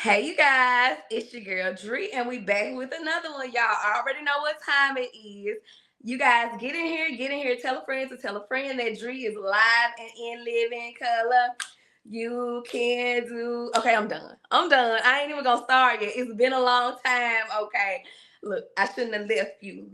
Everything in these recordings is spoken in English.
Hey you guys, it's your girl Dree, and we back with another one. Y'all already know what time it is. You guys get in here, tell a friend to tell a friend that Dree is live and in living color. You can do. Okay, I'm done. I ain't even gonna start yet. It's been a long time. Okay. Look, I shouldn't have left you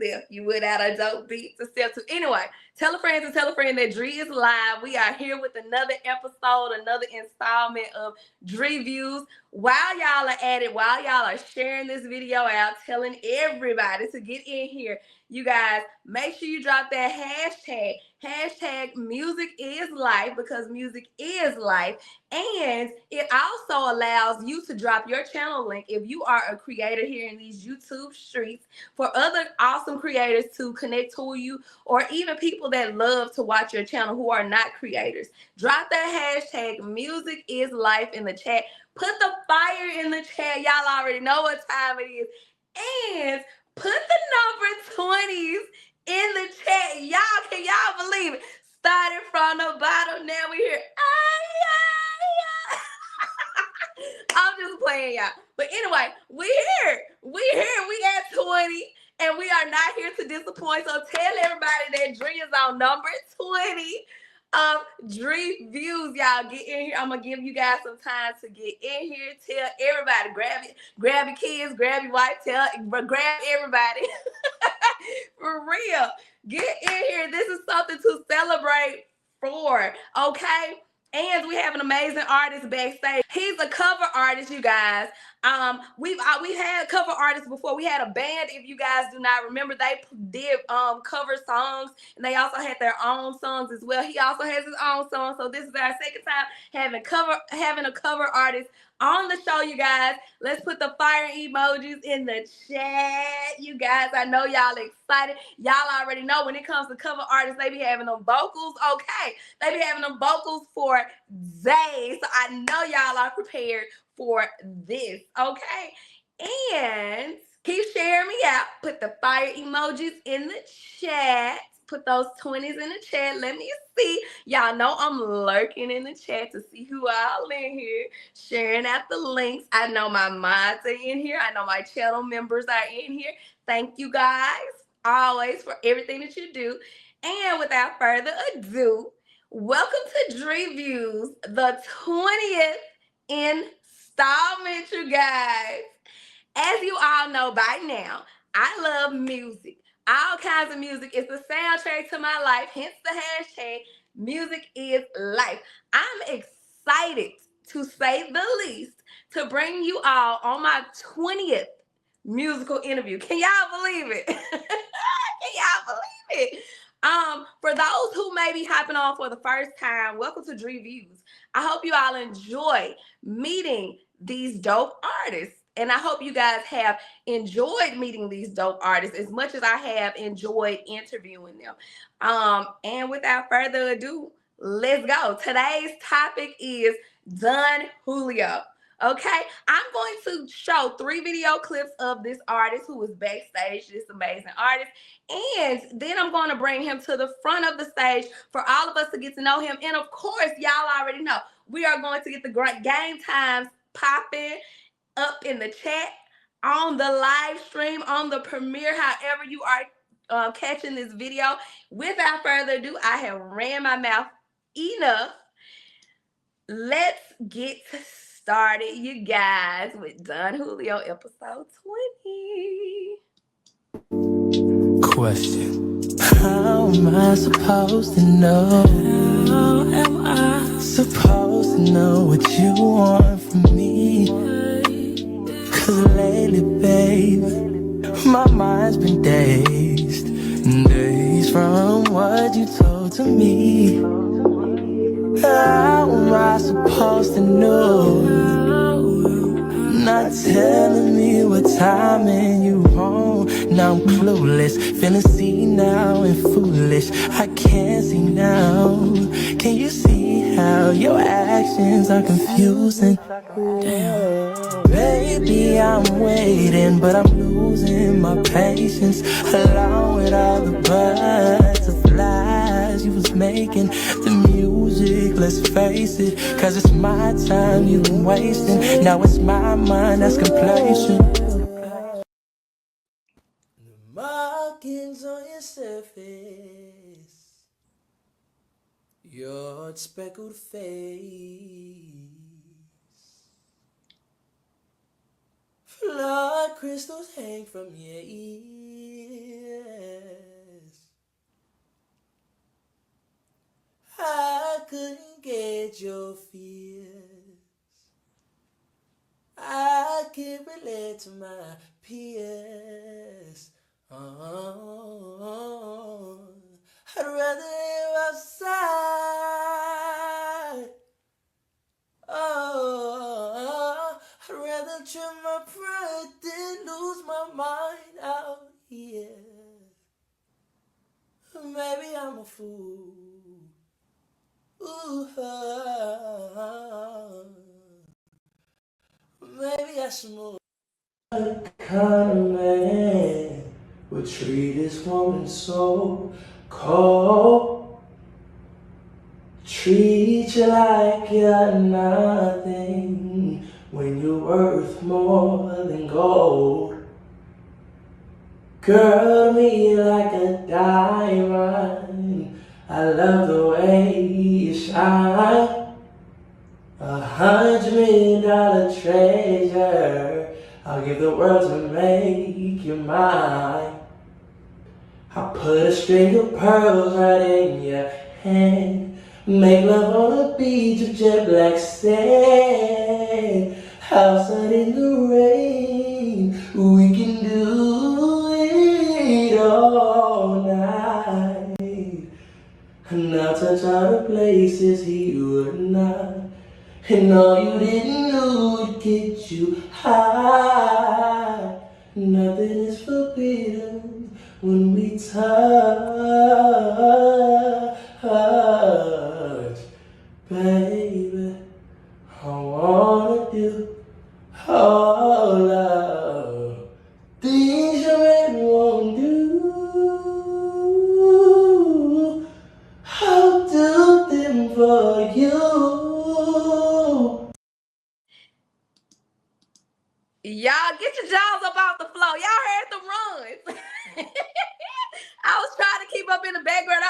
without a dope beat to step to. Anyway, tell a friend to tell a friend that Dree is live. We are here with another episode, another installment of DreViews. While y'all are at it, while y'all are sharing this video out, telling everybody to get in here, you guys, make sure you drop that hashtag music is life, because music is life. And it also allows you to drop your channel link if you are a creator here in these YouTube streets, for other awesome creators to connect to you, or even people that love to watch your channel who are not creators. Drop that hashtag music is life in the chat. Put the fire in the chat. Y'all already know what time it is. And put the number 20s in the chat. Y'all, can y'all believe it? Started from the bottom, now we here. I'm just playing, y'all. But anyway, we here. We at 20. And we are not here to disappoint. So tell everybody that Dree is on number 20 of DreViews. Y'all get in here. I'm gonna give you guys some time to get in here. Tell everybody, grab your kids, grab your wife, grab everybody. For real. Get in here. This is something to celebrate for. Okay. And we have an amazing artist backstage. He's a cover artist, you guys. We've had cover artists before. We had a band, if you guys do not remember, they did cover songs, and they also had their own songs as well. He also has his own song. So this is our second time having a cover artist on the show, you guys. Let's put the fire emojis in the chat, you guys. I know y'all excited. Y'all already know when it comes to cover artists, they be having them vocals. Okay, they be having them vocals for days. So I know y'all are prepared for this. Okay, and keep sharing me out. Put the fire emojis in the chat. Put those 20s in the chat. Let me see. Y'all know I'm lurking in the chat to see who all in here, sharing out the links. I know my mods are in here. I know my channel members are in here. Thank you guys always for everything that you do. And without further ado, welcome to DreViews, the 20th installment, you guys. As you all know by now, I love music. All kinds of music is the soundtrack to my life, hence the hashtag music is life. I'm excited, to say the least, to bring you all on my 20th musical interview. Can y'all believe it? Can y'all believe it? For those who may be hopping on for the first time, welcome to DreViews. I hope you all enjoy meeting these dope artists. And I hope you guys have enjoyed meeting these dope artists as much as I have enjoyed interviewing them. And without further ado, let's go. Today's topic is Hulio. Okay, I'm going to show 3 video clips of this artist who is backstage, this amazing artist. And then I'm going to bring him to the front of the stage for all of us to get to know him. And of course, y'all already know, we are going to get the game times popping up in the chat, on the live stream, on the premiere, however you are catching this video. Without further ado, I have ran my mouth enough. Let's get started, you guys, with Hulio episode 20. Question: how am I supposed to know? How am I supposed to know what you want from me? Cause lately, babe, my mind's been dazed from what you told to me. How am I supposed to know? Not telling me what time and you home. Now I'm clueless, feeling senile and foolish. I can't see now. Can you see how your actions are confusing? Damn. Baby, I'm waiting, but I'm losing my patience. Along with all the butterflies you was making, the music let's face it. Cause it's my time you've been wasting. Now it's my mind that's complacent. The markings on your surface, your speckled face, flood crystals hang from your ears. I couldn't get your fears. I can't relate to my peers. Oh, I'd rather live outside. Oh, I'd rather trim my pride than lose my mind out here. Maybe I'm a fool. Ooh, maybe I should move. What kind of man would treat this woman so cold? Treat you like you're nothing when you're worth more than gold. Girl, me like a diamond. I love the way you shine. $100 million treasure. I'll give the world to make you mine. I'll put a string of pearls right in your hand. Make love on a beach of jet black sand. Outside in the rain, we can do it all night. And I'll touch all the places he would not. And all you didn't do would get you high. Nothing is forbidden when we touch. Baby, I wanna do all of things you made me won't do. I'll do them for you. Y'all get your jaws up off the floor. Y'all heard the runs. I was trying to keep up in the background.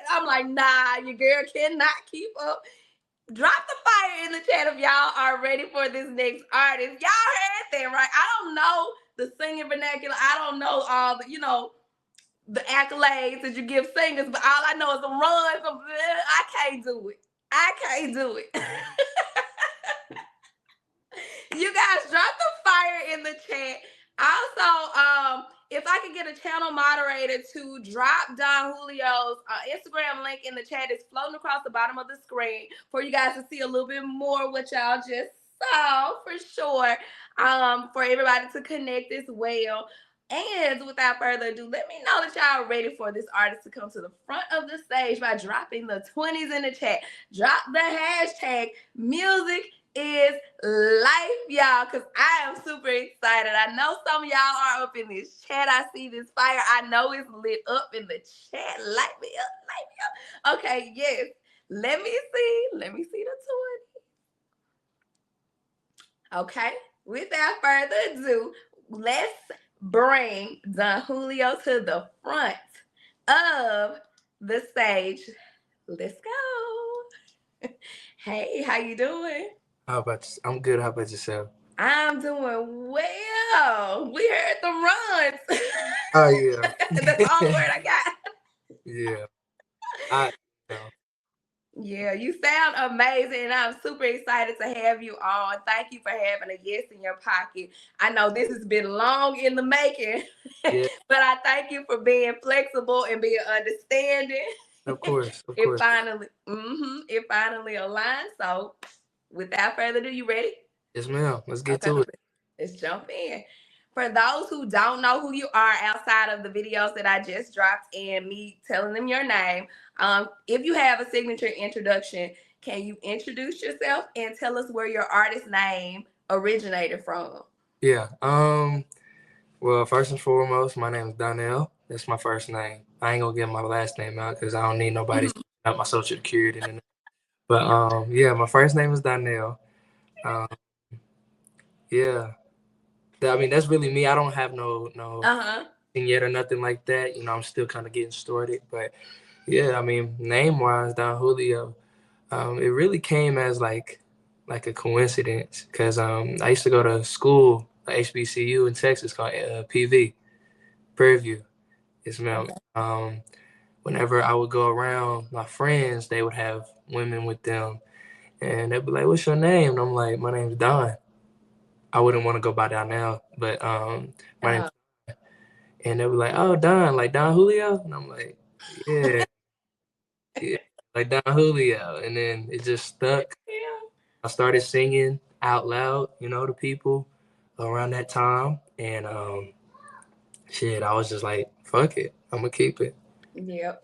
I'm like, nah, your girl cannot keep up. Drop the fire in the chat if y'all are ready for this next artist. Y'all heard that, right? I don't know the singing vernacular. I don't know all the, the accolades that you give singers, but all I know is the runs. I can't do it. I can't do it. You guys drop the fire in the chat. Also, if I could get a channel moderator to drop Don Julio's Instagram link in the chat, it's floating across the bottom of the screen for you guys to see a little bit more what y'all just saw for sure. For everybody to connect as well. And without further ado, let me know that y'all are ready for this artist to come to the front of the stage by dropping the 20s in the chat. Drop the hashtag music is life, y'all, because I am super excited. I know some of y'all are up in this chat. I see this fire. I know it's lit up in the chat. Light me up, light me up. Okay, yes. Let me see the 20. Okay, without further ado, let's bring Don Julio to the front of the stage. Let's go. Hey, how you doing? How about you? I'm good. How about yourself? I'm doing well. We heard the runs. Oh, yeah. That's the only word I got. Yeah. Yeah, you sound amazing, and I'm super excited to have you on. Thank you for having a yes in your pocket. I know this has been long in the making, Yeah. but I thank you for being flexible and being understanding. Of course. It finally aligned. So, without further ado, you ready? Yes, ma'am. Let's get to it. Let's jump in. For those who don't know who you are outside of the videos that I just dropped and me telling them your name, if you have a signature introduction, can you introduce yourself and tell us where your artist name originated from? Yeah. Well, first and foremost, my name is Donnell. That's my first name. I ain't gonna get my last name out because I don't need nobody to up my social security. But yeah, my first name is Donnell. Um, yeah, I mean that's really me. I don't have no Uh-huh. thing yet or nothing like that. I'm still kind of getting started. But yeah, I mean name wise, Don Julio. It really came as like a coincidence because I used to go to school at HBCU in Texas called PV Prairie View. Yes, ma'am. Okay. Whenever I would go around, my friends they would have women with them, and they'd be like, "What's your name?" And I'm like, "My name's Don." I wouldn't want to go by Don now, but my name's Uh-huh. and they were like, "Oh, Don, like Don Julio," and I'm like, "Yeah, yeah, like Don Julio," and then it just stuck. Yeah. I started singing out loud, to people around that time, and shit, I was just like, "Fuck it, I'm gonna keep it." Yep.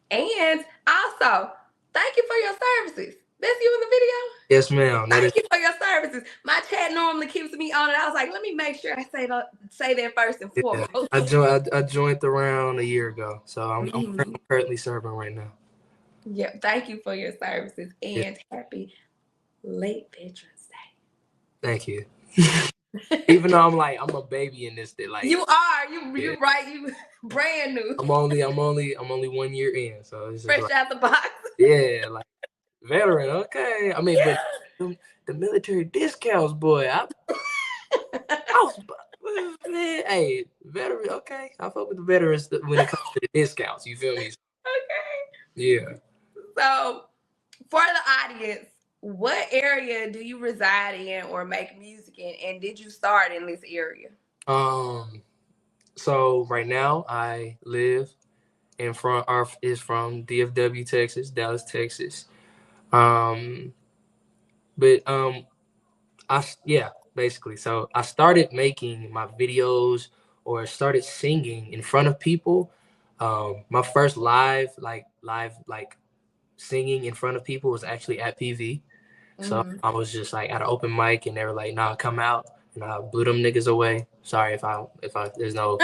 And also, thank you for your services. That's you in the video? Yes, ma'am. That is. Thank you for your services. My chat normally keeps me on it. I was like, let me make sure I say that first and Yeah, foremost. I joined the round a year ago, so I'm Mhm. currently serving right now. Yep. Thank you for your services Yeah, and happy late Veterans thank you. Day. Even though I'm a baby in this, day, like You are. You yeah, you right. You brand new. I'm only 1 year in, so it's just Fresh like out the box. yeah, like veteran. Okay, I mean, but Yeah. the military discounts, boy. I was man, hey, veteran. Okay, I fuck with the veterans when it comes to the discounts. You feel me? Okay. Yeah. So for the audience, what area do you reside in or make music in? And did you start in this area? Um. So right now I live from DFW, Texas, Dallas, Texas. Um. But yeah, basically. So I started making my videos or started singing in front of people. My first live singing in front of people was actually at PV. So Mm-hmm. I was just like at an open mic, and they were like, "Nah, come out," and I blew them niggas away. Sorry if I there's no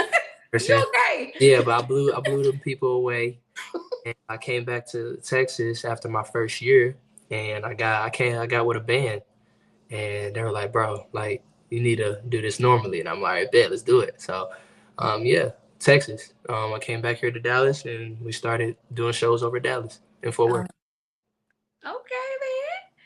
person. You okay? Yeah, but I blew them people away, and I came back to Texas after my first year, and I got with a band, and they were like, "Bro, like you need to do this normally," and I'm like, "Bet, let's do it." So, yeah, Texas. I came back here to Dallas, and we started doing shows over Dallas in Fort Worth. Okay,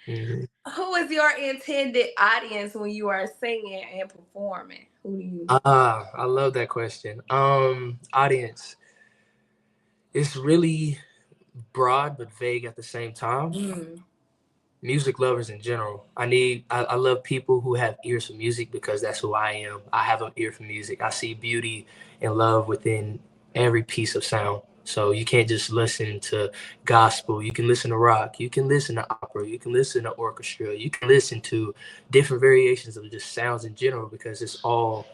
Mm-hmm. then. Who is your intended audience when you are singing and performing? Who do you? I love that question. Audience. It's really broad but vague at the same time. Mm. Music lovers in general. I love people who have ears for music because that's who I am. I have an ear for music. I see beauty and love within every piece of sound. So you can't just listen to gospel. You can listen to rock. You can listen to opera. You can listen to orchestra. You can listen to different variations of just sounds in general because it's all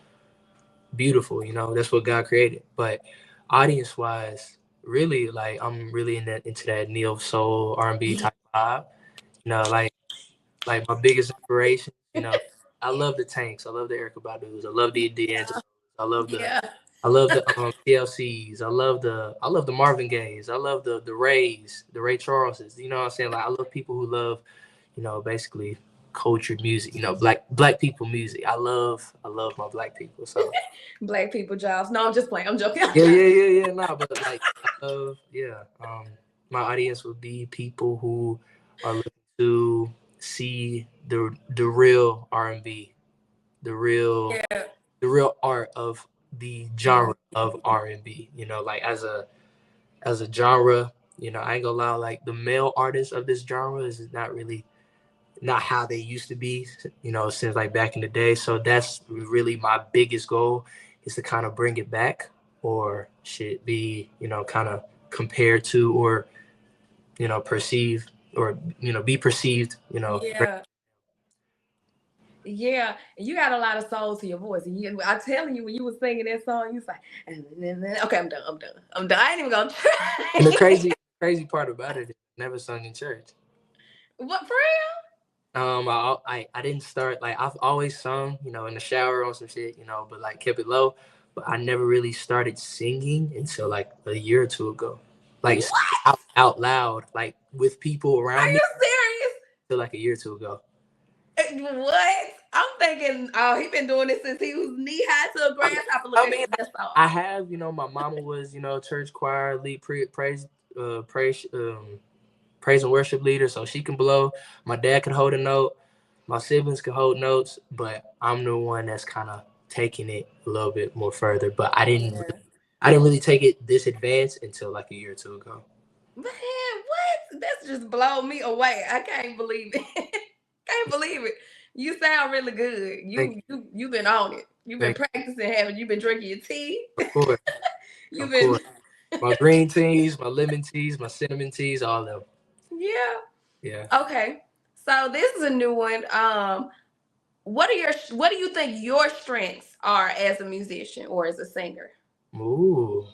beautiful. That's what God created. But audience wise, really, like I'm really into that neo soul R&B type vibe. Like my biggest inspiration. I love the Tanks. I love the Erica Badu's. I love the D'Angelo's. I love the Yeah. I love the TLCs. I love the Marvin Gayes. I love the Rays, the Ray Charleses. You know what I'm saying? Like I love people who love, basically cultured music. Black people music. I love my black people. So Black people jobs. No, I'm just playing. I'm joking. yeah. Nah, but like I love my audience would be people who are looking to see the real R&B, the real Yeah. the real art of the genre of R&B. Like as a genre, I ain't gonna lie, like the male artists of this genre is not how they used to be, since like back in the day. So that's really my biggest goal is to kind of bring it back or should be, kind of compared to or, perceived or, be perceived, Yeah. Yeah, you got a lot of soul to your voice. I'm telling you, when you was singing that song, you was like, okay, I'm done. I'm done. I'm done. I ain't even gonna And the try. crazy part about it is I never sung in church. What for real? I didn't start like I've always sung, in the shower on some shit, but like kept it low. But I never really started singing until like a year or two ago, like What? out loud, like with people Are around me. you until like a year or two ago. What? I'm thinking, oh, he been doing this since he was knee high to a grasshopper. Look I at mean, his best song. I have, my mama was, church choir lead, praise, praise, praise and worship leader, so she can blow. My dad can hold a note. My siblings can hold notes, but I'm the one that's kind of taking it a little bit more further. But I didn't really take it this advanced until like a year or two ago. Man, what? That's just blown me away. I can't believe it. Can't believe it. You sound really good. You've been on it. You've been practicing, haven't you? Been drinking your tea. Of course. You've been my green teas, my lemon teas, my cinnamon teas, all of them. Yeah. Yeah. Okay. So this is a new one. What do you think your strengths are as a musician or as a singer? Ooh.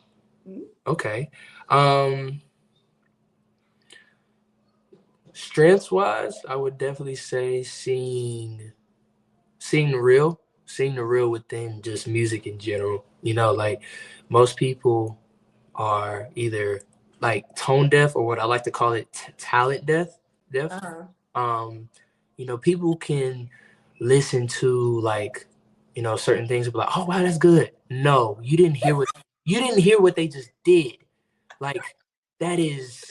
Okay. Strengths wise, I would definitely say seeing the real within just music in general. Like most people are either like tone deaf or what I like to call it talent deaf. People can listen to like, certain things and be like, oh wow, that's good. No, you didn't hear what they just did. Like that is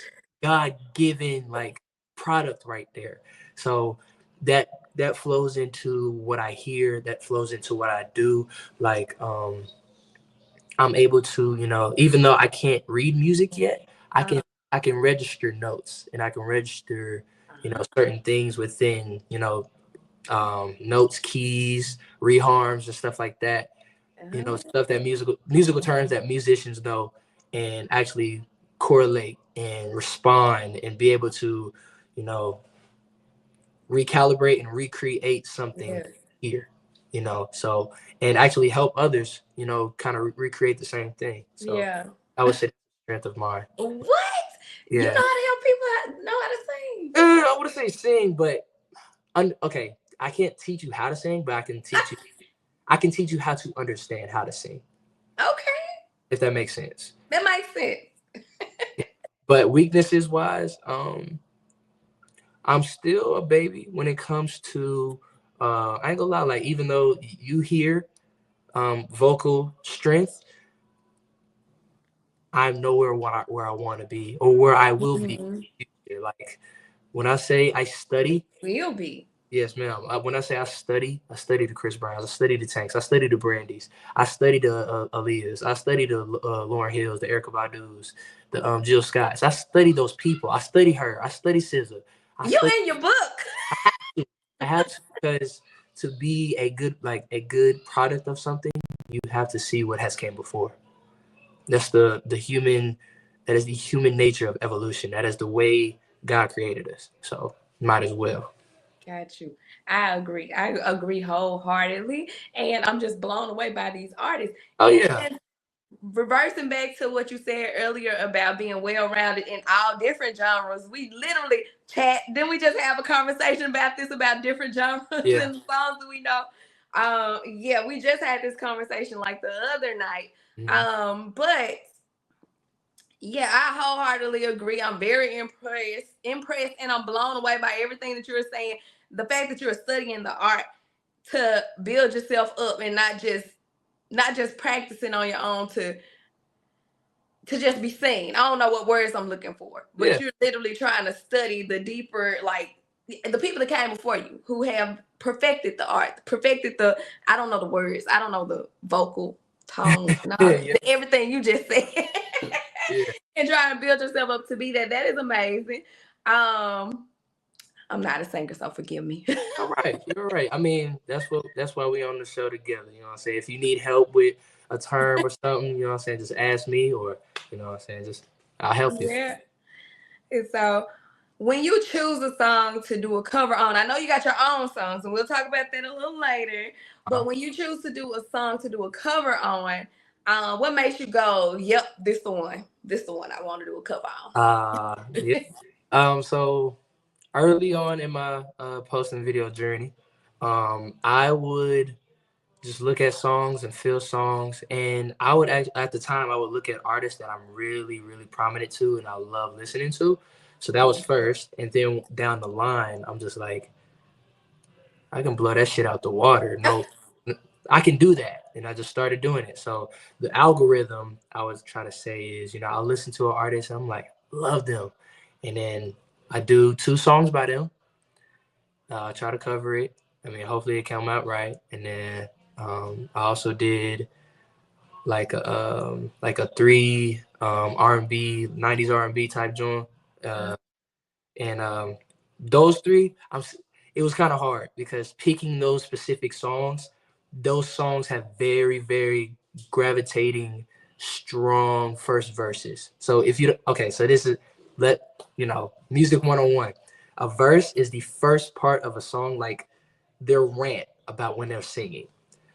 God-given like product right there. So that flows into what I hear, that flows into what I do. Like I'm able to, even though I can't read music yet, I can register notes and I can register, certain things within, notes, keys, reharms and stuff like that. Stuff that musical terms that musicians know and actually correlate and respond and be able to, recalibrate and recreate something here, so and actually help others, kind of recreate the same thing. So I would say strength of mine. What? Yeah. You know how to help people know how to sing? I wouldn't say sing, but okay, I can't teach you how to sing, but I can teach you how to understand how to sing. Okay. If that makes sense. That makes sense. But weaknesses wise, I'm still a baby when it comes to I ain't gonna lie, like even though you hear vocal strength, I'm nowhere where I want to be or where I will be. Like when I say I study, will be. Yes, ma'am. When I say I study the Chris Browns, I study the Tanks, I study the Brandys, I study the Aaliyahs, I study the Lauryn Hills, the Erykah Badu's, the Jill Scotts. I study those people. I study her. I study SZA. You in your book. I have to, because to be a good product of something, you have to see what has came before. That's the human nature of evolution. That is the way God created us. So might as well. Got you. I agree wholeheartedly. And I'm just blown away by these artists. Oh, yeah. And reversing back to what you said earlier about being well-rounded in all different genres, we literally chat. Then we just have a conversation about different genres and the songs that we know. We just had this conversation like the other night. But yeah, I wholeheartedly agree. I'm very impressed, and I'm blown away by everything that you're saying. The fact that you're studying the art to build yourself up and not just practicing on your own to just be seen. I don't know what words I'm looking for, but you're literally trying to study the deeper, like the people that came before you who have perfected the art, I don't know the words, I don't know the vocal tone, everything you just said. And trying to build yourself up to be that. That is amazing. I'm not a singer, so forgive me. All right, you're right. I mean, that's why we on the show together. You know what I'm saying? If you need help with a term or something, you know what I'm saying, just ask me, or you know what I'm saying, just I'll help you. Yeah. And so when you choose a song to do a cover on, I know you got your own songs, and we'll talk about that a little later. But when you choose to do a song to do a cover on, what makes you go, yep, this the one I want to do a cover on? So early on in my posting video journey, I would just look at songs and feel songs, and I would at the time I would look at artists that I'm really, really prominent to and I love listening to. So that was first. And then down the line, I'm just like, I can blow that shit out the water. No, I can do that. And I just started doing it. So the algorithm I was trying to say is, you know, I'll listen to an artist and I'm like, love them. And then I do 2 songs by them. Try to cover it. I mean, hopefully it came out right. And then I also did like a 3 R&B, 90s R&B type joint. And those 3, it was kind of hard because picking those specific songs, those songs have very, very gravitating, strong first verses. So if you, okay, so this is, music 101. A verse is the first part of a song, like their rant about when they're singing.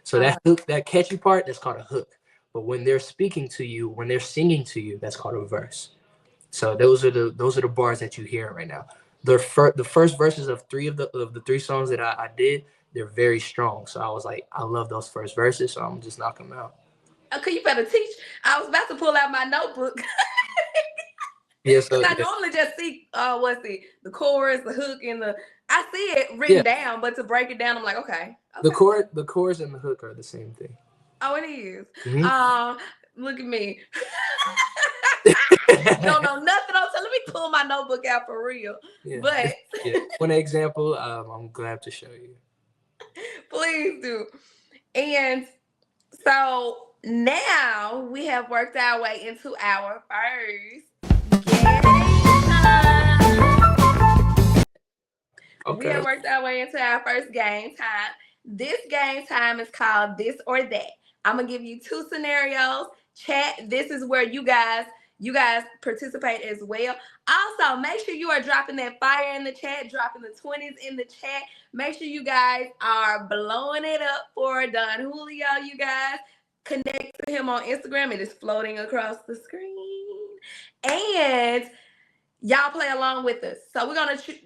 So that hook, that catchy part, that's called a hook. But when they're speaking to you, when they're singing to you, that's called a verse. So those are the bars that you hear right now. The first verses of 3 of the 3 songs that I did, they're very strong. So I was like, I love those first verses, so I'm just knocking them out. Okay, you better teach. I was about to pull out my notebook. Yeah, so I normally just see the chorus, the hook, and I see it written down, but to break it down, I'm like, okay. The chorus and the hook are the same thing. Oh, it is. Mm-hmm. Look at me. Don't know nothing else. So let me pull my notebook out for real. Yeah. But one example, I'm glad to show you. Please do. And so now we have worked our way into our first game time. Okay. We have worked our way into our first game time. This game time is called This or That. I'm gonna give you 2 scenarios. Chat, this is where you guys participate as well. Also, make sure you are dropping that fire in the chat, dropping the 20s in the chat. Make sure you guys are blowing it up for Don Hulio, you guys. Connect to him on Instagram. It is floating across the screen. And y'all play along with us. So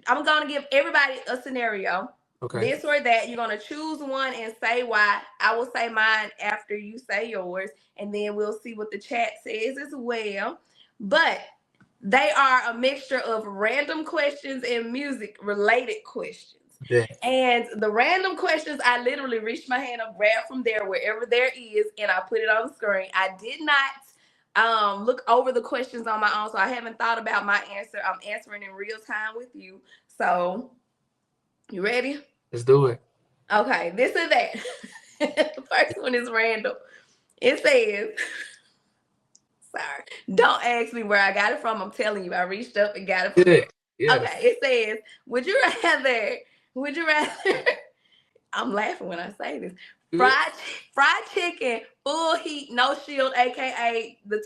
I'm gonna give everybody a scenario. Okay. This or that. You're gonna choose one and say why. I will say mine after you say yours, and then we'll see what the chat says as well. But they are a mixture of random questions and music related questions. Yeah. And the random questions, I literally reached my hand up, grab from there wherever there is, and I put it on the screen. I did not look over the questions on my own, so I haven't thought about my answer. I'm answering in real time with you. So, you ready? Let's do it. Okay, this or that. The first one is random. It says, sorry, don't ask me where I got it from. I'm telling you, I reached up and got it from there. Yeah. Okay, it says, would you rather, I'm laughing when I say this, fried chicken, full heat, no shield, aka the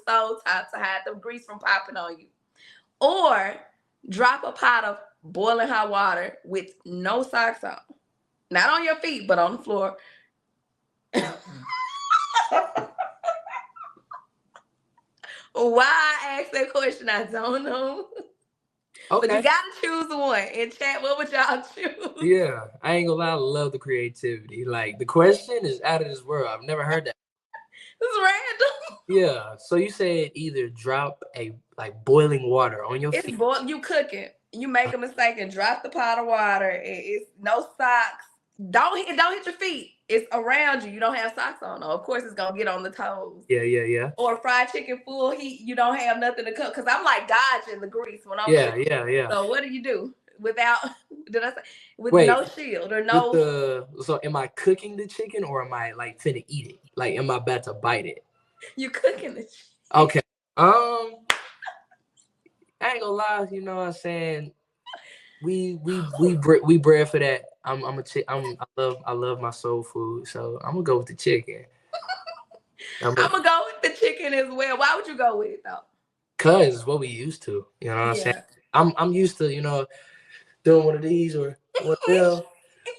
stove top to hide the grease from popping on you, or drop a pot of boiling hot water with no socks on, not on your feet but on the floor. Why I asked that question, I don't know. Okay. But you gotta choose one. In chat, what would y'all choose? Yeah, I ain't gonna lie, I love the creativity. Like, the question is out of this world. I've never heard that. It's random. Yeah. So you said either drop a boiling water on your feet. You cooking. You make a mistake and drop the pot of water. It's no socks. Don't hit your feet. It's around you. You don't have socks on. Of course, it's gonna get on the toes. Yeah. Or fried chicken full heat. You don't have nothing to cook. Cause I'm like dodging the grease when I'm cooking. Yeah. So what do you do without? Did I say no shield or no? So am I cooking the chicken or am I like finna eat it? Like, am I about to bite it? You cooking the chicken. Okay. I ain't gonna lie. You know what I'm saying? We bred for that. I love my soul food, so I'm gonna go with the chicken. I'm gonna go with the chicken as well. Why would you go with it though? Cause it's what we used to. You know what I'm saying? I'm used to doing one of these or one of them.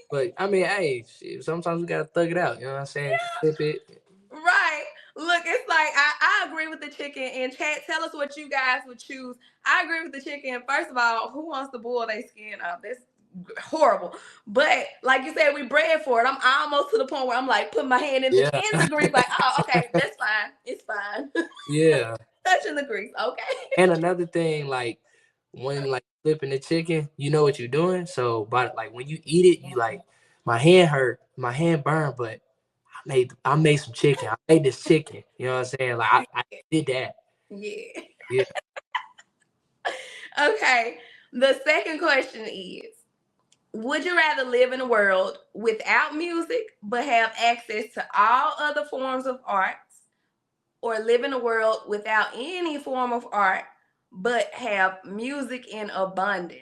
But I mean, hey, sometimes we gotta thug it out. You know what I'm saying? Flip it. Right. Look, it's like I agree with the chicken. And chat, tell us what you guys would choose. I agree with the chicken. First of all, who wants to boil their skin up? That's horrible. But like you said, we bred for it. I'm almost to the point where I'm like putting my hand in the grease, like, oh, okay, that's fine. It's fine. Yeah. Touching the grease, okay. And another thing, like, when like flipping the chicken, you know what you're doing. So, but like when you eat it, you like my hand hurt, my hand burned, but I made some chicken. I made this chicken. You know what I'm saying? Like I did that. Yeah. Yeah. Okay. The second question is, would you rather live in a world without music but have access to all other forms of art, or live in a world without any form of art but have music in abundance?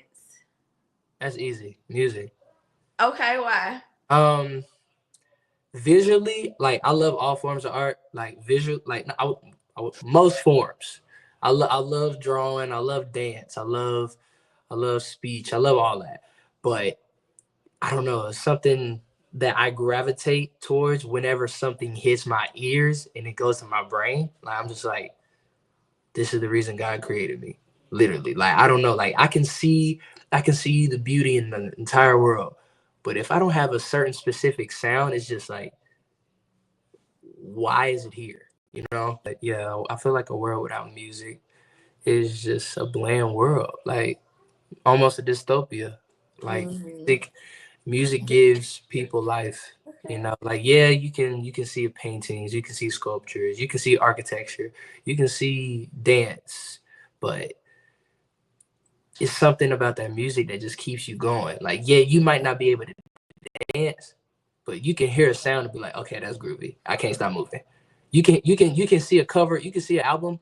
That's easy. Music. Okay, why? Um, Visually, like I love all forms of art. Like visual, like most forms. I love drawing. I love dance. I love speech. I love all that. But I don't know. It's something that I gravitate towards whenever something hits my ears and it goes to my brain. Like I'm just like, this is the reason God created me. Literally. Like I don't know. Like I can see the beauty in the entire world. But if I don't have a certain specific sound, it's just like, why is it here? You know? But yeah, I feel like a world without music is just a bland world. Like almost a dystopia. Like Mm-hmm. music gives people life. You know, like yeah, you can see paintings, you can see sculptures, you can see architecture, you can see dance, but it's something about that music that just keeps you going. Like yeah, you might not be able to dance, but you can hear a sound and be like, okay, that's groovy. I can't stop moving. You can see a cover, you can see an album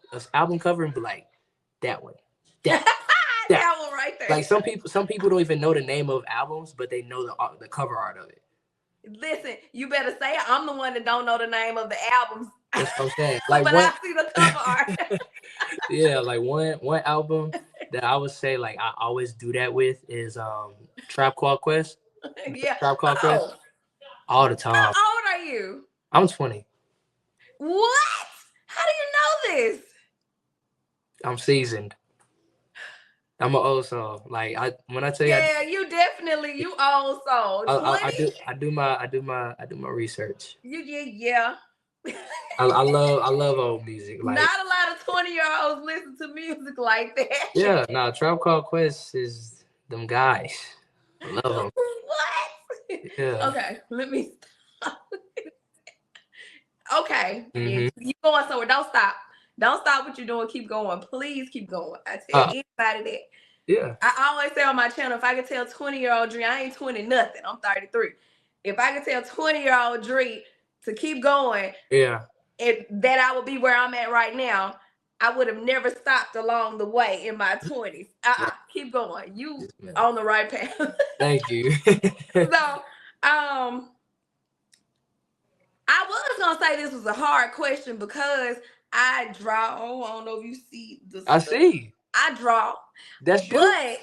cover and be like, that one, that that. That one right there. Like some people don't even know the name of albums, but they know the cover art of it. Listen, you better say it. I'm the one that don't know the name of the albums. That's what I'm saying. Like but one, I see the cover art. yeah, like one album that I would say like I always do that with is Trap Called Quest. Yeah. Trap Called Quest Oh, all the how time. old are you? I'm 20. What? How do you know this? I'm seasoned. I'm an old soul. Like when I tell you, Yeah, you definitely you old soul. 20? I do my research. Yeah. I love old music. Like Not a lot of 20-year-olds listen to music like that. yeah, nah, Trap Called Quest is them guys. I love them. What? Yeah. Okay, let me stop. Okay, Mm-hmm. you going somewhere? Don't stop. Don't stop what you're doing. Keep going. Please keep going. I tell anybody that. Yeah. I always say on my channel, if I could tell 20-year-old Dree, I ain't 20 nothing. I'm 33. If I could tell 20-year-old Dree to keep going, Yeah. that I would be where I'm at right now, I would have never stopped along the way in my 20s. Keep going. You on the right path. Thank you. So, I was gonna say this was a hard question because I draw. Oh, I don't know if you see the I stuff. see. I draw. That's you. But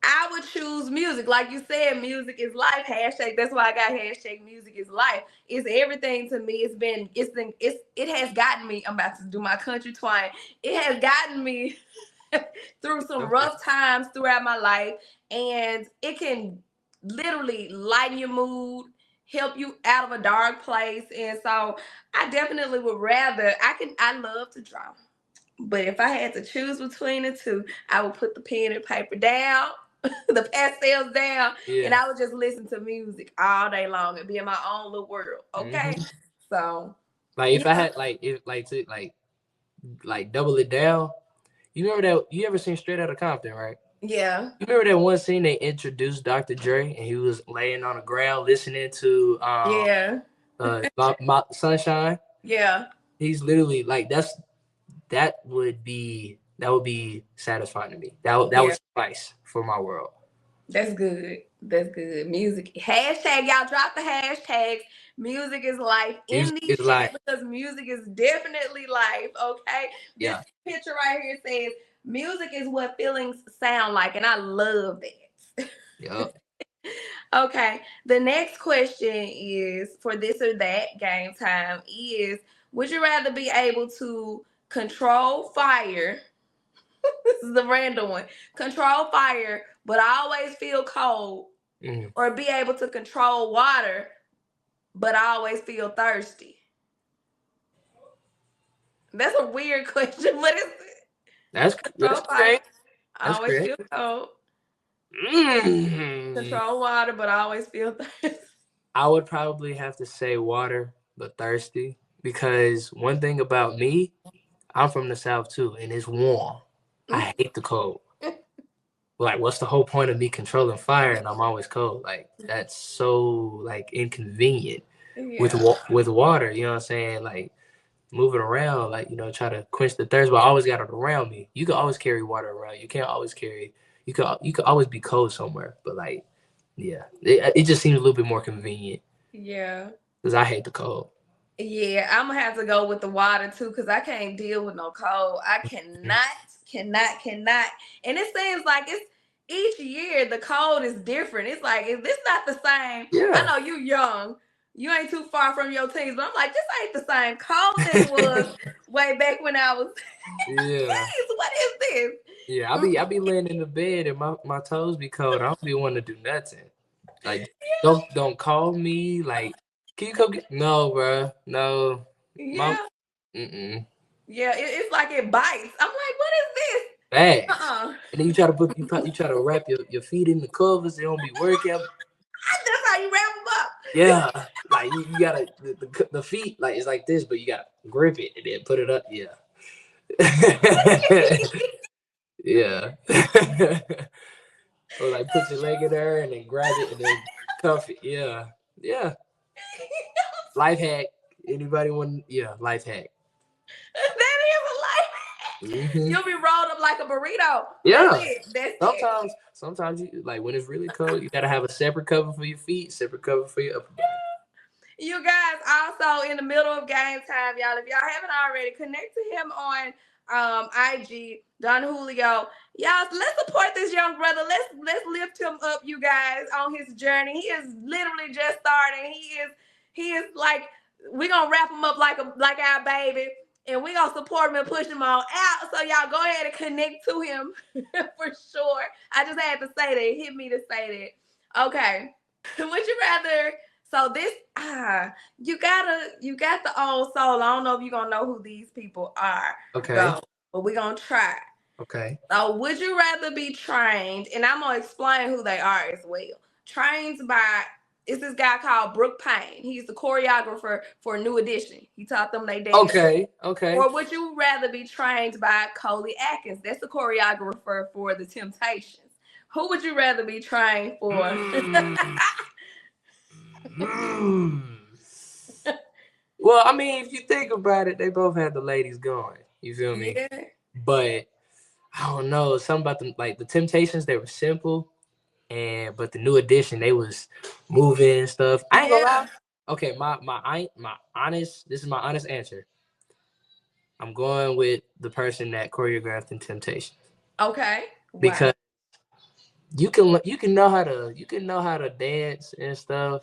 I would choose music. Like you said, music is life. Hashtag. That's why I got hashtag music is life. It's everything to me. It has gotten me. I'm about to do my country twine. It has gotten me through some rough times throughout my life. And it can literally lighten your mood, help you out of a dark place. And so I definitely would rather, I love to draw. But if I had to choose between the two, I would put the pen and paper down, the pastels down, and I would just listen to music all day long and be in my own little world. Okay. Mm-hmm. So like if I had like double it down, you remember that you ever seen Straight Outta Compton, right? Yeah. You remember that one scene they introduced Dr. Dre and he was laying on the ground listening to my Sunshine? Yeah. He's literally like that would be satisfying to me. That would suffice for my world. That's good. That's good. Music. Hashtag, y'all drop the hashtags. Music is life in these chat because music is definitely life. Okay. This picture right here says music is what feelings sound like, and I love that. Yep. Okay. The next question is for this or that game time is, would you rather be able to control fire? This is a random one. Control fire, but always feel cold, or be able to control water, but always feel thirsty? That's a weird question. What is it? That's fire. I That's always great. feel cold. Mm. Control water, but I always feel thirsty. I would probably have to say water, but thirsty. Because one thing about me, I'm from the South too, and it's warm. I hate the cold. Like, what's the whole point of me controlling fire and I'm always cold? Like, that's so like inconvenient with Yeah. with water. You know what I'm saying? Like moving around, like try to quench the thirst, but I always got it around me. You can always carry water around. You can't always carry. You could always be cold somewhere, but like, yeah, it just seems a little bit more convenient Yeah. because I hate the cold. Yeah, I'm gonna have to go with the water too, because I can't deal with no cold. I cannot. And it seems like it's each year the cold is different. It's like, is this not the same? I Yeah. know you young, you ain't too far from your teens, but I'm like, this ain't the same cold that it was way back when I was Yeah. teens. What is this? Yeah, I be laying in the bed and my toes be cold. I don't be wanting to do nothing. Like, don't call me. Like, can you come get? No, bro. No, mom. Yeah, Mm-mm. yeah. It's like it bites. I'm like, what is this? Fast. And then you try to you try to wrap your feet in the covers. They don't be working. That's how you wrap them up. Yeah, like you gotta the feet like it's like this, but you gotta grip it and then put it up. Yeah. Yeah. Or like put your leg in there and then grab it and then cuff it. Yeah. Yeah. Life hack. Anybody want? Yeah, life hack. That is a life. Mm-hmm. You'll be rolled up like a burrito. Yeah. That's it. Sometimes you like when it's really cold, you gotta have a separate cover for your feet, separate cover for your upper body. You guys also in the middle of game time, y'all. If y'all haven't already, connect to him on IG, Don Hulio. Y'all, let's support this young brother. Let's lift him up, you guys, on his journey. He is literally just starting. He is like, we're gonna wrap him up like our baby. And we're gonna support him and push him on out. So y'all go ahead and connect to him for sure. I just had to say that. It hit me to say that. Okay. Would you rather? So this, you got the old soul. I don't know if you're gonna know who these people are. Okay. So, but we're gonna try. Okay. So would you rather be trained, and I'm gonna explain who they are as well. Trained by, it's this guy called Brooke Payne. He's the choreographer for New Edition. He taught them they dance. Okay. Or would you rather be trained by Coley Atkins? That's the choreographer for The Temptations. Who would you rather be trained for? Well, I mean, if you think about it, they both had the ladies going. You feel me? Yeah. But I don't know. Something about them, like the Temptations, they were simple, but the New Edition, they was moving and stuff. I ain't gonna lie. Okay, this is my honest answer. I'm going with the person that choreographed in Temptations. Okay. Because you can know how to dance and stuff,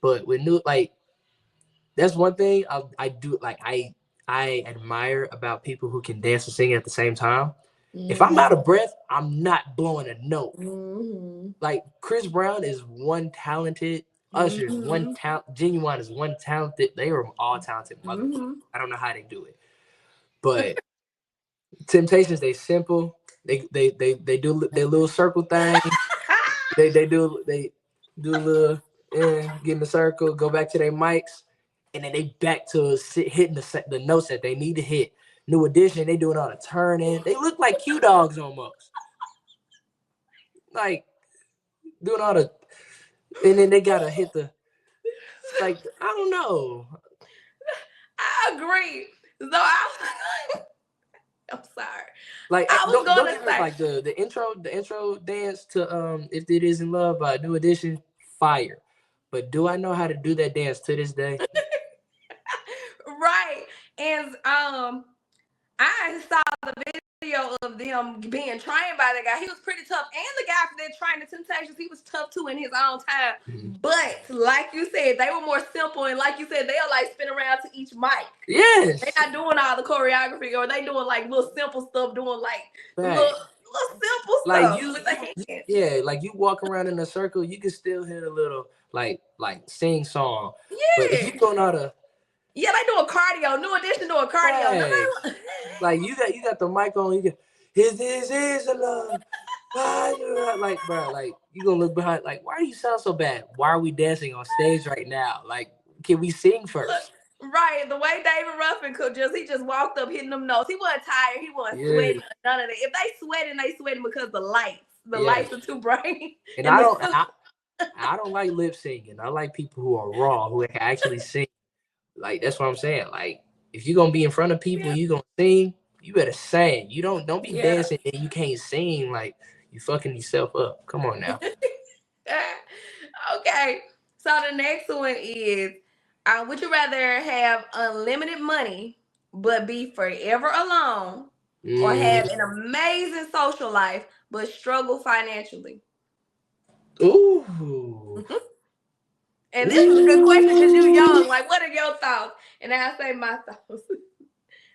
but with new, like, that's one thing I do, like, I admire about people who can dance and sing at the same time. Mm-hmm. If I'm out of breath, I'm not blowing a note. Mm-hmm. Like Chris Brown is one talented, Usher is one talent, Genuine is one talented. They were all talented motherfuckers. Mm-hmm. I don't know how they do it, but Temptations, they simple. They do their little circle thing. they do a little get in the circle, go back to their mics, and then they back to hitting the notes that they need to hit. New Edition, they doing all the turning. They look like Q Dogs almost. Like doing all the, and then they gotta hit the, like, I don't know. I agree. So I'm sorry. Like, I was going to say, like the intro dance to If It Isn't Love by New Edition, fire. But do I know how to do that dance to this day? Right. And I saw the video of them being trained by the guy. He was pretty tough. And the guy that trained the Temptations, he was tough too in his own time. Mm-hmm. But like you said, they were more simple. And like you said, they'll like spin around to each mic. Yes. They're not doing all the choreography, or they doing like little simple stuff, doing like little simple like stuff with the hands. Yeah, like you walk around in a circle, you can still hit a little like sing song. Yeah. But if you don't know how to, yeah, they doing cardio. New Edition doing cardio. Right. Like you got the mic on, this is a love. Like, bro, like you gonna look behind, like, why do you sound so bad? Why are we dancing on stage right now? Like, can we sing first? Right, the way David Ruffin could he just walked up hitting them notes. He wasn't tired, he wasn't Yeah. sweating, none of that. If they sweating because the lights are too bright. And I don't like lip singing. I like people who are raw, who can actually sing. Like, that's what I'm saying. Like, if you're gonna be in front of people, you gonna sing, you better sing. You don't be dancing and you can't sing. Like, you fucking yourself up. Come on now. Okay, so the next one is, would you rather have unlimited money but be forever alone, or have an amazing social life but struggle financially? Ooh. And this is a good question because you're young. Like, what are your thoughts? And I'll say my thoughts. This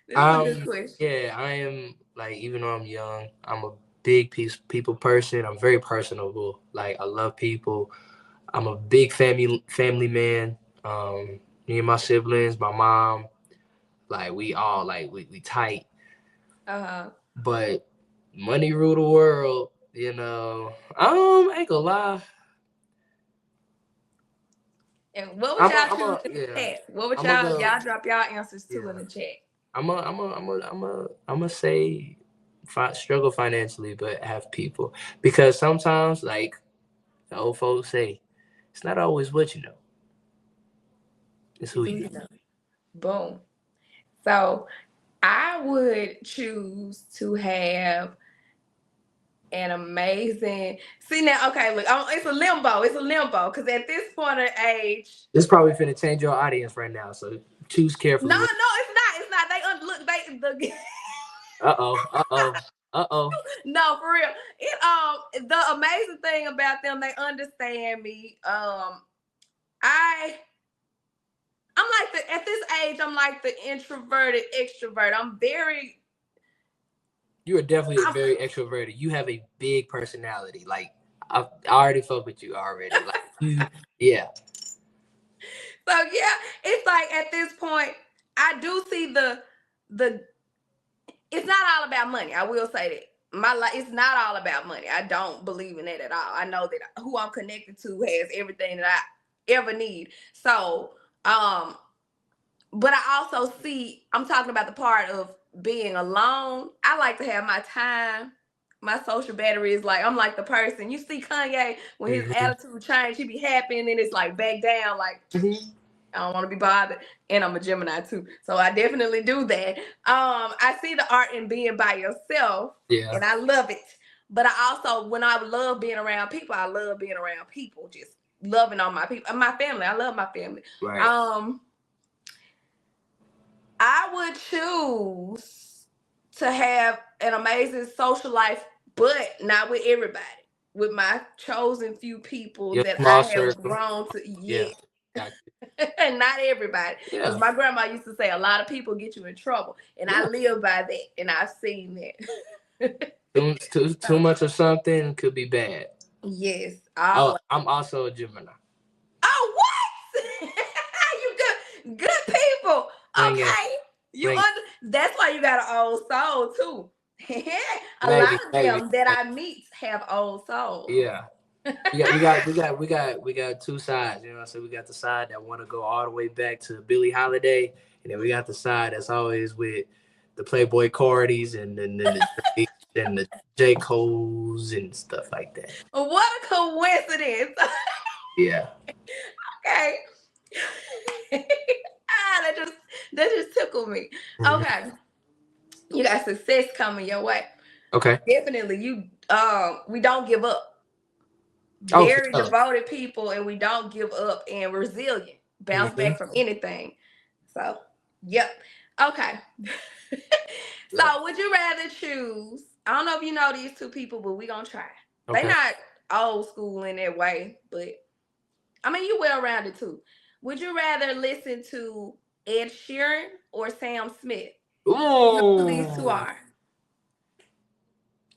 is a good question. Yeah, I am, like, even though I'm young, I'm a big people person. I'm very personable. Like, I love people. I'm a big family man. Me and my siblings, my mom, like, we all, like, we tight. But money rule the world, you know. I ain't gonna lie. And what would y'all choose in the chat? What would y'all drop y'all answers to in the chat? I'm gonna say struggle financially, but have people, because sometimes, like the old folks say, it's not always what you know, it's who you know. Boom. So I would choose to have an amazing. See now, okay, look, it's a limbo. It's a limbo because at this point of age, this probably finna change your audience right now. So choose carefully. No, it's not. It's not. No, for real. The amazing thing about them, they understand me. I'm like at this age, I'm like the introverted extrovert. You are definitely very extroverted. You have a big personality. Like, I already fuck with you already. Like, yeah. So yeah, it's like at this point, I do see the. It's not all about money. I will say that my life, it's not all about money. I don't believe in that at all. I know that who I'm connected to has everything that I ever need. So, but I also see, I'm talking about the part of being alone. I like to have my time. My social battery is like, I'm like the person. You see Kanye, when his attitude changed, he be happy and then it's like back down, like, I don't want to be bothered. And I'm a Gemini too. So I definitely do that. I see the art in being by yourself. Yeah. And I love it. But I also, when I love being around people, I love being around people. Just loving on my people. My family. I love my family. Right. I would choose to have an amazing social life, but not with everybody. With my chosen few people that I have grown to. Yeah. And not everybody. Because my grandma used to say a lot of people get you in trouble. And I live by that. And I've seen that. Too much of something could be bad. Yes. I'm also a Gemini. Oh, what? You good people. Okay. That's why you got an old soul too. A lot of them that I meet have old souls. Yeah. we got two sides, you know. So we got the side that want to go all the way back to Billie Holiday, and then we got the side that's always with the Playboy Cardis and the J. Cole's and stuff like that. What a coincidence! Yeah. Okay. that just tickled me. Okay. You got success coming your way. Okay. Definitely. We don't give up. Very devoted people, and we don't give up, and resilient. Bounce back from anything. So, yep. Okay. So, would you rather choose? I don't know if you know these two people, but we're gonna try. Okay. They're not old school in that way, but I mean, you well-rounded too. Would you rather listen to Ed Sheeran or Sam Smith? Ooh. You know who these two are?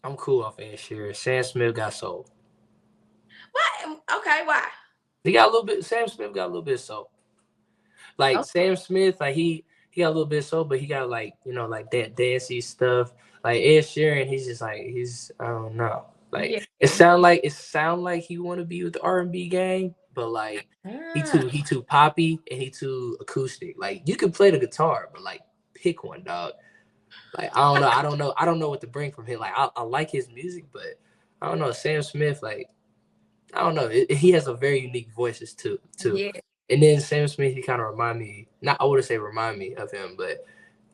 I'm cool off Ed Sheeran. Sam Smith got soul. What? Okay, why? He got a little bit. Sam Smith got a little bit of soul. Like Sam Smith, like he got a little bit of soul, but he got like, you know, like that dancey stuff. Like Ed Sheeran, he's just like I don't know. Like Yeah. it sound like he want to be with the R&B gang, but like he too poppy and he too acoustic. Like you can play the guitar, but like pick one, dog. Like I don't know what to bring from him. Like I like his music, but I don't know. Sam Smith, like I don't know. He has a very unique voices too. Yeah. And then Sam Smith, he kind of remind me. Not I wouldn't say remind me of him, but